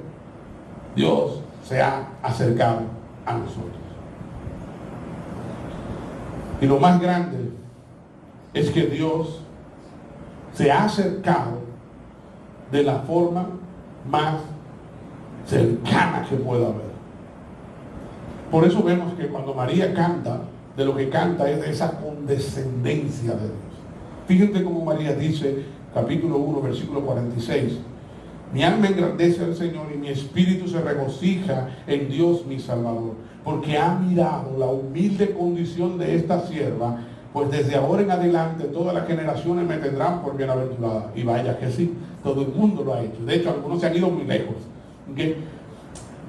Dios se ha acercado a nosotros. Y lo más grande es que Dios se ha acercado de la forma más cercana que pueda haber. Por eso vemos que cuando María canta, de lo que canta es de esa condescendencia de Dios. Fíjense cómo María dice, capítulo 1, versículo 46: mi alma engrandece al Señor, y mi espíritu se regocija en Dios mi Salvador, porque ha mirado la humilde condición de esta sierva, pues desde ahora en adelante todas las generaciones me tendrán por bienaventurada. Y vaya que sí, todo el mundo lo ha hecho. De hecho, algunos se han ido muy lejos.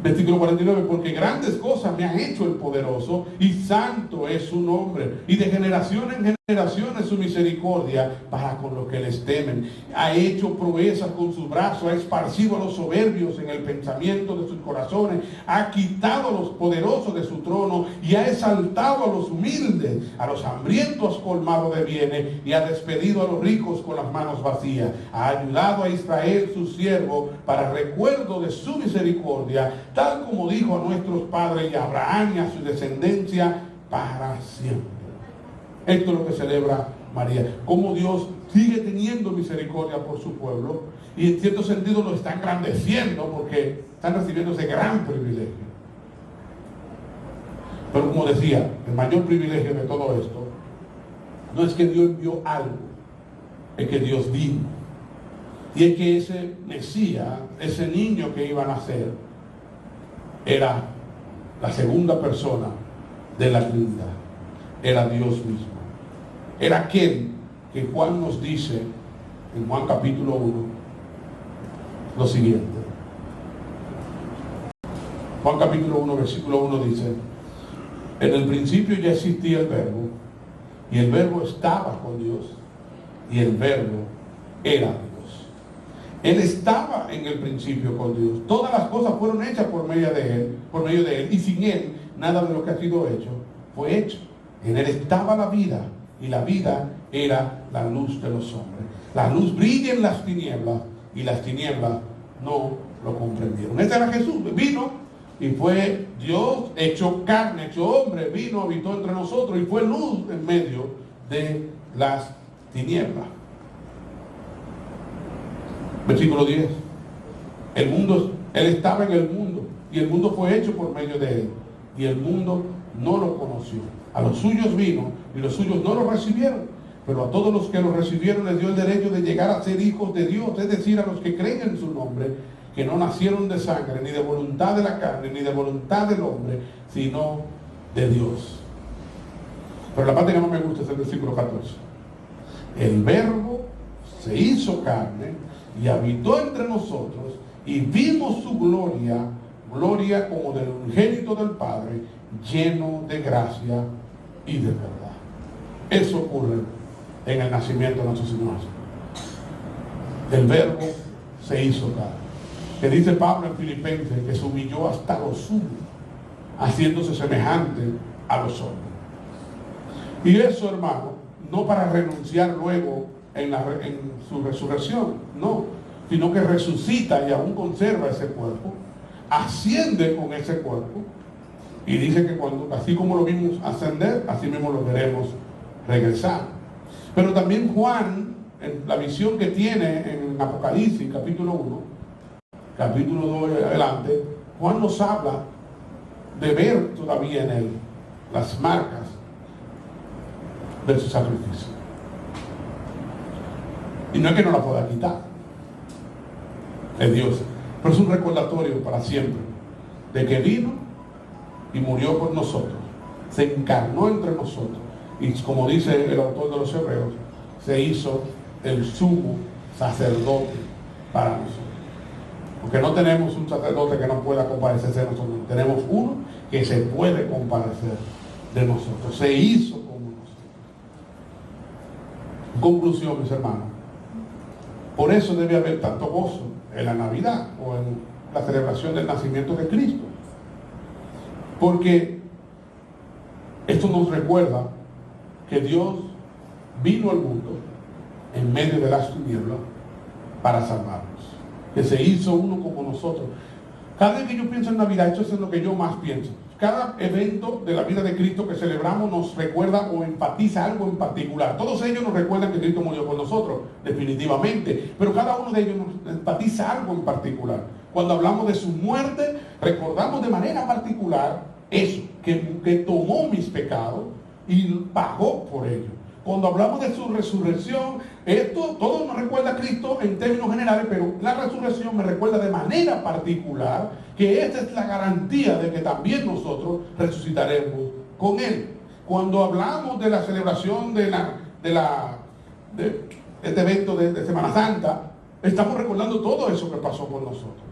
Versículo 49: porque grandes cosas me ha hecho el poderoso, y santo es su nombre, y de generación en generación es su misericordia para con los que les temen. Ha hecho proezas con sus brazos, ha esparcido a los soberbios en el pensamiento de sus corazones, ha quitado a los poderosos de su trono, y ha exaltado a los humildes. A los hambrientos colmado de bienes, y ha despedido a los ricos con las manos vacías. Ha ayudado a Israel su siervo, para recuerdo de su misericordia, tal como dijo a nuestros padres, y a Abraham y a su descendencia para siempre. Esto es lo que celebra María, cómo Dios sigue teniendo misericordia por su pueblo, y en cierto sentido lo está engrandeciendo porque están recibiendo ese gran privilegio. Pero como decía, el mayor privilegio de todo esto no es que Dios envió algo, es que Dios vino. Y es que ese Mesías, ese niño que iba a nacer, era la segunda persona de la Trinidad. Era Dios mismo. Era aquel que Juan nos dice en Juan capítulo 1 lo siguiente. Juan capítulo 1 versículo 1 dice: en el principio ya existía el verbo, y el verbo estaba con Dios, y el verbo era Dios. Él estaba en el principio con Dios. Todas las cosas fueron hechas por medio de Él, y sin Él nada de lo que ha sido hecho fue hecho. En Él estaba la vida, y la vida era la luz de los hombres. La luz brilla en las tinieblas, y las tinieblas no lo comprendieron. Este era Jesús, vino y fue Dios hecho carne, hecho hombre, vino, habitó entre nosotros y fue luz en medio de las tinieblas. Versículo 10: Él estaba en el mundo, y el mundo fue hecho por medio de Él, y el mundo no lo conoció. A los suyos vino, y los suyos no lo recibieron. pero a todos los que lo recibieron les dio el derecho de llegar a ser hijos de Dios, es decir, a los que creen en su nombre, que no nacieron de sangre, ni de voluntad de la carne, ni de voluntad del hombre, sino de Dios. Pero la parte que no me gusta es el versículo 14. El Verbo se hizo carne y habitó entre nosotros, y vimos su gloria, gloria como del unigénito del Padre, lleno de gracia y de verdad. Eso ocurre en el nacimiento de nuestro Señor. El Verbo se hizo carne. Que dice Pablo en Filipenses que se humilló hasta lo sumo, haciéndose semejante a los hombres. Y eso, hermano, no para renunciar luego en su resurrección, no, sino que resucita y aún conserva ese cuerpo, asciende con ese cuerpo, y dice que cuando, así como lo vimos ascender, así mismo lo veremos regresar. Pero también Juan, en la visión que tiene en Apocalipsis, capítulo 1, capítulo 2 adelante, Juan nos habla de ver todavía en él las marcas de su sacrificio. Y no es que no la pueda quitar, es Dios, pero es un recordatorio para siempre de que vino y murió por nosotros, se encarnó entre nosotros, y como dice el autor de los Hebreos, se hizo el sumo sacerdote para nosotros. Porque no tenemos un sacerdote que no pueda compadecerse de nosotros, tenemos uno que se puede compadecer de nosotros, se hizo como nosotros. Conclusión, mis hermanos, por eso debe haber tanto gozo en la Navidad o en la celebración del nacimiento de Cristo, porque esto nos recuerda que Dios vino al mundo en medio de las tinieblas para salvarnos, que se hizo uno como nosotros. Cada vez que yo pienso en Navidad, esto es lo que yo más pienso. Cada evento de la vida de Cristo que celebramos nos recuerda o enfatiza algo en particular. Todos ellos nos recuerdan que Cristo murió por nosotros, definitivamente, pero cada uno de ellos nos enfatiza algo en particular. Cuando hablamos de su muerte, recordamos de manera particular eso, que tomó mis pecados y pagó por ellos. Cuando hablamos de su resurrección, esto todo nos recuerda a Cristo en términos generales, pero la resurrección me recuerda de manera particular que esta es la garantía de que también nosotros resucitaremos con Él. Cuando hablamos de la celebración de este evento de Semana Santa, estamos recordando todo eso que pasó con nosotros.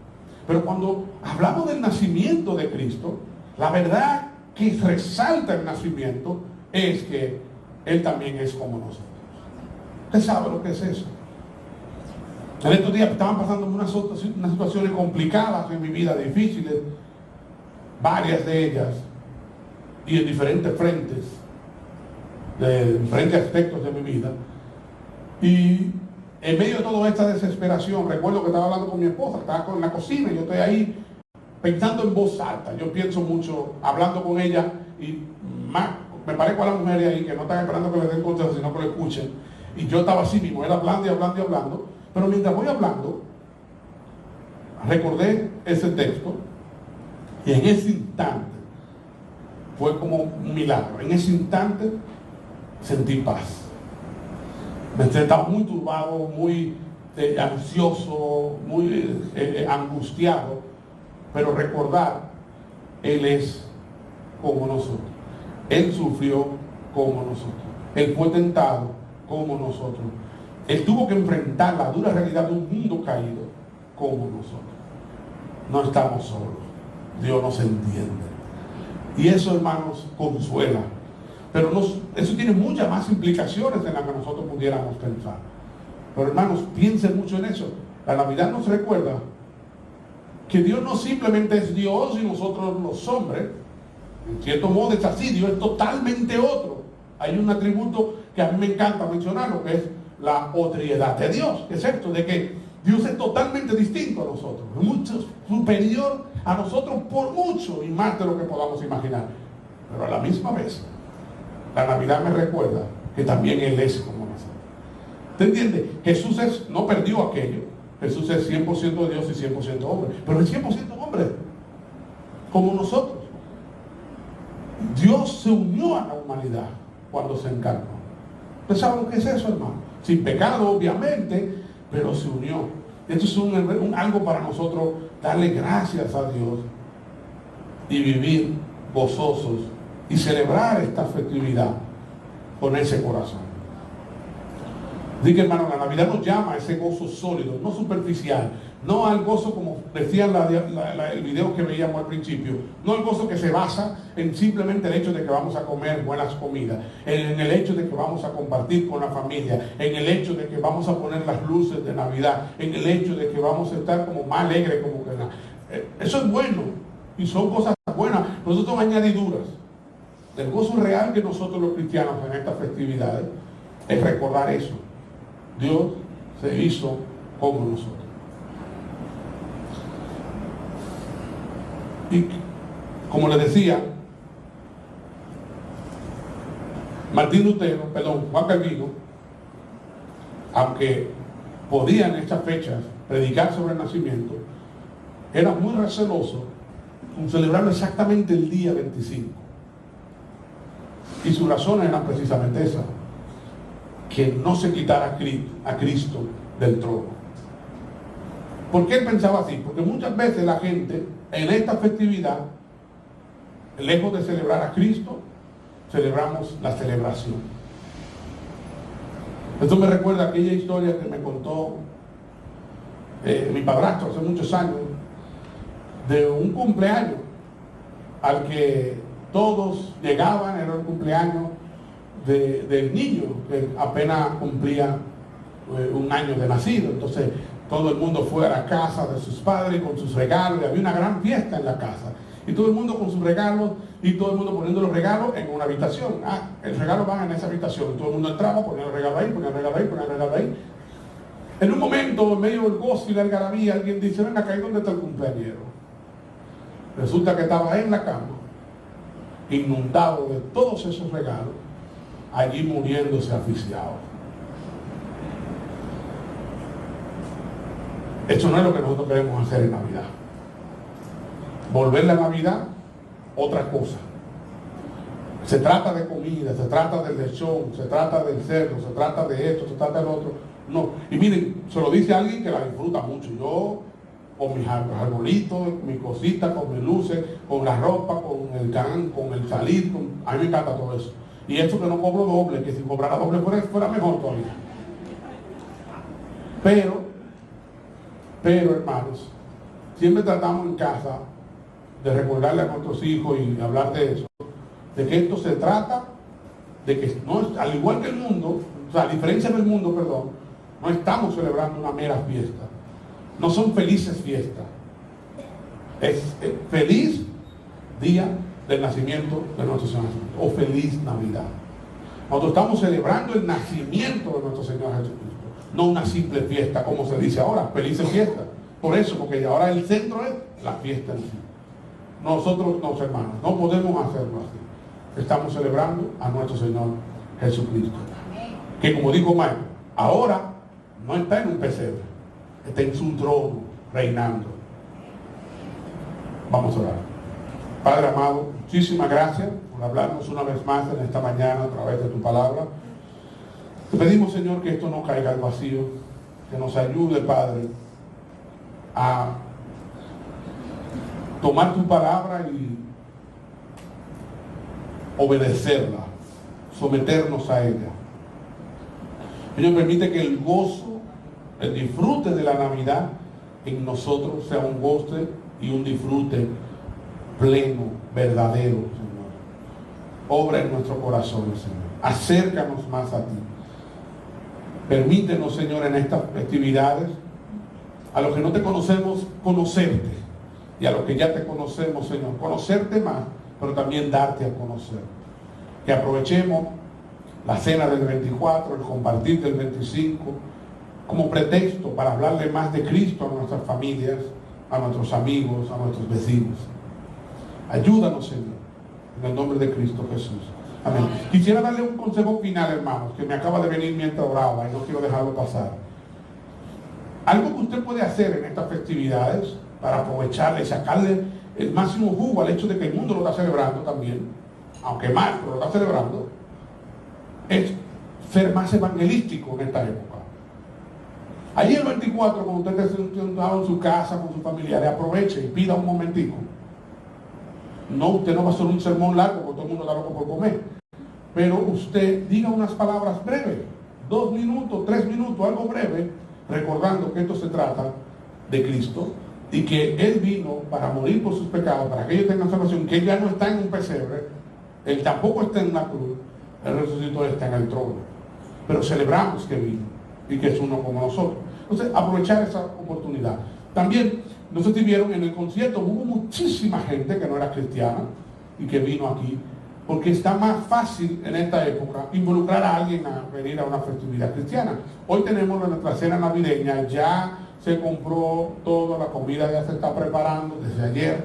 Pero cuando hablamos del nacimiento de Cristo, la verdad que resalta el nacimiento es que Él también es como nosotros. ¿Usted sabe lo que es eso? En estos días estaban pasando unas situaciones complicadas en mi vida, difíciles, varias de ellas, y en diferentes frentes, de diferentes aspectos de mi vida. Y en medio de toda esta desesperación, recuerdo que estaba hablando con mi esposa, estaba en la cocina, y yo estoy ahí pensando en voz alta. Yo pienso mucho, hablando con ella, y me parezco a la mujer ahí que no están esperando que le den consejo, sino que lo escuchen. Y yo estaba así mismo, era hablando y hablando y hablando. Pero mientras voy hablando, recordé ese texto, y en ese instante fue como un milagro. En ese instante sentí paz. Estaba muy turbado, muy ansioso, muy angustiado, pero recordar, Él es como nosotros. Él sufrió como nosotros. Él fue tentado como nosotros. Él tuvo que enfrentar la dura realidad de un mundo caído como nosotros. No estamos solos. Dios nos entiende. Y eso, hermanos, consuela. Pero eso tiene muchas más implicaciones en las que nosotros pudiéramos pensar. Pero, hermanos, piensen mucho en eso. La Navidad nos recuerda que Dios no simplemente es Dios y nosotros los hombres. En cierto modo es así, Dios es totalmente otro. Hay un atributo que a mí me encanta mencionarlo, que es la otredad de Dios. Es esto, de que Dios es totalmente distinto a nosotros, es mucho superior a nosotros por mucho y más de lo que podamos imaginar. Pero a la misma vez, la Navidad me recuerda que también Él es como nosotros. ¿Te entiendes? Jesús no perdió aquello. Jesús es 100% de Dios y 100% hombre, pero es 100% hombre, como nosotros. Dios se unió a la humanidad cuando se encarnó. ¿Ustedes saben qué es eso, hermano? Sin pecado, obviamente, pero se unió. Esto es algo para nosotros darle gracias a Dios y vivir gozosos y celebrar esta festividad con ese corazón. Diga, hermano, la Navidad nos llama a ese gozo sólido, no superficial, no al gozo como decía el video que veíamos al principio, no el gozo que se basa en simplemente el hecho de que vamos a comer buenas comidas, en el hecho de que vamos a compartir con la familia, en el hecho de que vamos a poner las luces de Navidad, en el hecho de que vamos a estar como más alegres, como que nada. Eso es bueno y son cosas buenas, pero eso son añadiduras. El gozo real que nosotros los cristianos en estas festividades es recordar eso. Dios se hizo como nosotros. Y como les decía, Juan Calvino, aunque podía en estas fechas predicar sobre el nacimiento, era muy receloso con celebrarlo exactamente el día 25. Y sus razones eran precisamente esas: que no se quitara a Cristo del trono. ¿Por qué él pensaba así? Porque muchas veces la gente en esta festividad, lejos de celebrar a Cristo, celebramos la celebración. Esto me recuerda aquella historia que me contó mi padrastro hace muchos años, de un cumpleaños al que todos llegaban. Era el cumpleaños del niño que apenas cumplía un año de nacido. Entonces todo el mundo fue a la casa de sus padres con sus regalos, y había una gran fiesta en la casa, y todo el mundo con sus regalos, y todo el mundo poniendo los regalos en una habitación. El regalo va en esa habitación, y todo el mundo entraba, ponía el regalo ahí, ponía el regalo ahí, ponía el regalo ahí. En un momento, en medio del gozo y la algarabía, alguien dice: ven acá, ¿y dónde está el cumpleañero? Resulta que estaba en la cama, inundado de todos esos regalos, allí muriéndose asfixiado. Eso no es lo que nosotros queremos hacer en Navidad. Volver la Navidad, otra cosa. Se trata de comida, se trata del lechón, se trata del cerdo, se trata de esto, se trata del otro. No. Y miren, se lo dice a alguien que la disfruta mucho. Yo, con mis arbolitos, mis cositas, con mis luces, con la ropa, con el can, con el salir, a mí me encanta todo eso. Y eso que no cobro doble, que si cobrara doble fuera mejor todavía. Pero hermanos, siempre tratamos en casa de recordarle a nuestros hijos y hablar de eso, de que esto se trata de que, no, al igual que el mundo, o sea, a diferencia del mundo, perdón, no estamos celebrando una mera fiesta. No son felices fiestas. Es feliz día del nacimiento de nuestro Señor Jesucristo, o feliz Navidad. Nosotros estamos celebrando el nacimiento de nuestro Señor Jesucristo, no una simple fiesta como se dice ahora, felices fiestas. Por eso, porque ahora el centro es la fiesta en sí. Nosotros, los hermanos, no podemos hacerlo así. Estamos celebrando a nuestro Señor Jesucristo, que, como dijo Mike, ahora no está en un pesebre, está en su trono reinando. Vamos a orar. Padre amado, muchísimas gracias por hablarnos una vez más en esta mañana a través de tu palabra. Te pedimos, Señor, que esto no caiga al vacío, que nos ayude, Padre, a tomar tu palabra y obedecerla, someternos a ella. Señor, permite que el gozo, el disfrute de la Navidad en nosotros sea un gozo y un disfrute pleno, verdadero, Señor. Obra en nuestro corazón, Señor. Acércanos más a ti. Permítenos, Señor, en estas festividades, a los que no te conocemos, conocerte. Y a los que ya te conocemos, Señor, conocerte más, pero también darte a conocer. Que aprovechemos la cena del 24, el compartir del 25, como pretexto para hablarle más de Cristo a nuestras familias, a nuestros amigos, a nuestros vecinos. Ayúdanos, Señor, en el nombre de Cristo Jesús. Amén. Quisiera darle un consejo final, hermanos, que me acaba de venir mientras oraba y no quiero dejarlo pasar. Algo que usted puede hacer en estas festividades para aprovecharle y sacarle el máximo jugo al hecho de que el mundo lo está celebrando también, aunque mal, pero lo está celebrando, es ser más evangelístico en esta época. Ahí el 24, cuando usted esté sentado en su casa con sus familiares, aproveche y pida un momentico. No, usted no va a hacer un sermón largo porque todo el mundo está loco por comer. Pero usted diga unas palabras breves, 2 minutos, 3 minutos, algo breve, recordando que esto se trata de Cristo y que Él vino para morir por sus pecados, para que ellos tengan salvación, que Él ya no está en un pesebre, Él tampoco está en la cruz, Él resucitó, está en el trono. Pero celebramos que vino y que es uno como nosotros. Entonces, aprovechar esa oportunidad. También, no sé si vieron, en el concierto hubo muchísima gente que no era cristiana y que vino aquí, porque está más fácil en esta época involucrar a alguien a venir a una festividad cristiana. Hoy tenemos nuestra cena navideña, ya se compró toda la comida, ya se está preparando desde ayer,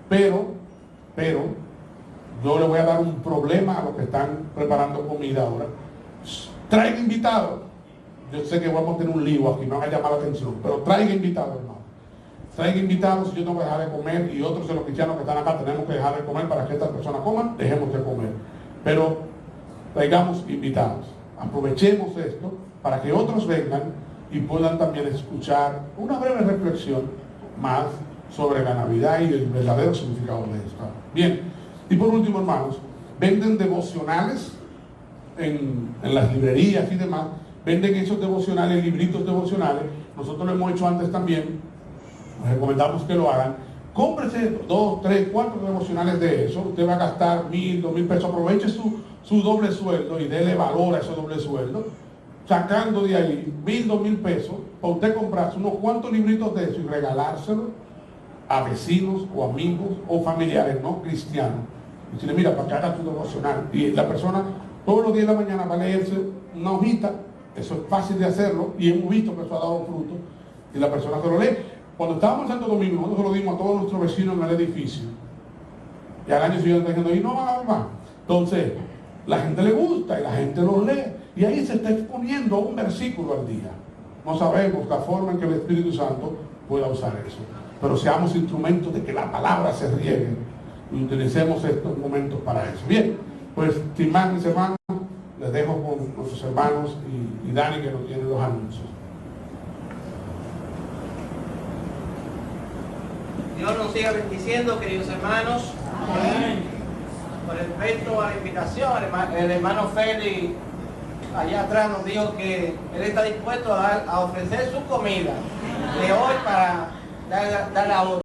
pero yo le voy a dar un problema a los que están preparando comida ahora. Traiga invitados. Yo sé que vamos a tener un lío aquí, no van a llamar la atención, pero traiga invitados, hermano. Traiga invitados, yo no voy a dejar de comer, y otros de los cristianos que están acá tenemos que dejar de comer para que estas personas coman, dejemos de comer. Pero traigamos invitados. Aprovechemos esto para que otros vengan y puedan también escuchar una breve reflexión más sobre la Navidad y el verdadero significado de esto. Bien, y por último, hermanos, venden devocionales en las librerías y demás, venden esos devocionales, libritos devocionales. Nosotros lo hemos hecho antes también, les recomendamos que lo hagan. Cómprese 2, 3, 4 devocionales de eso. Usted va a gastar 1,000, 2,000 pesos. Aproveche su doble sueldo y dele valor a ese doble sueldo, sacando de ahí 1,000, 2,000 pesos para usted comprarse unos cuantos libritos de eso y regalárselos a vecinos o amigos o familiares no cristianos. Y decirle, mira, para que haga tu devocional. Y la persona todos los días de la mañana va a leerse una hojita. Eso es fácil de hacerlo y hemos visto que eso ha dado fruto y la persona se lo lee. Cuando estábamos en Santo Domingo, nosotros se lo dimos a todos nuestros vecinos en el edificio, y al año siguiente diciendo, y no más. Entonces la gente le gusta y la gente lo lee, y ahí se está exponiendo un versículo al día. No sabemos la forma en que el Espíritu Santo pueda usar eso, pero seamos instrumentos de que la palabra se riegue y utilicemos estos momentos para eso. Bien, pues sin más, mis hermanos, les dejo con nuestros hermanos y Dani, que nos tiene los anuncios. Dios nos siga bendiciendo, queridos hermanos. Amén. Con respecto a la invitación, el hermano Félix allá atrás nos dijo que él está dispuesto a ofrecer su comida de hoy para dar la otra.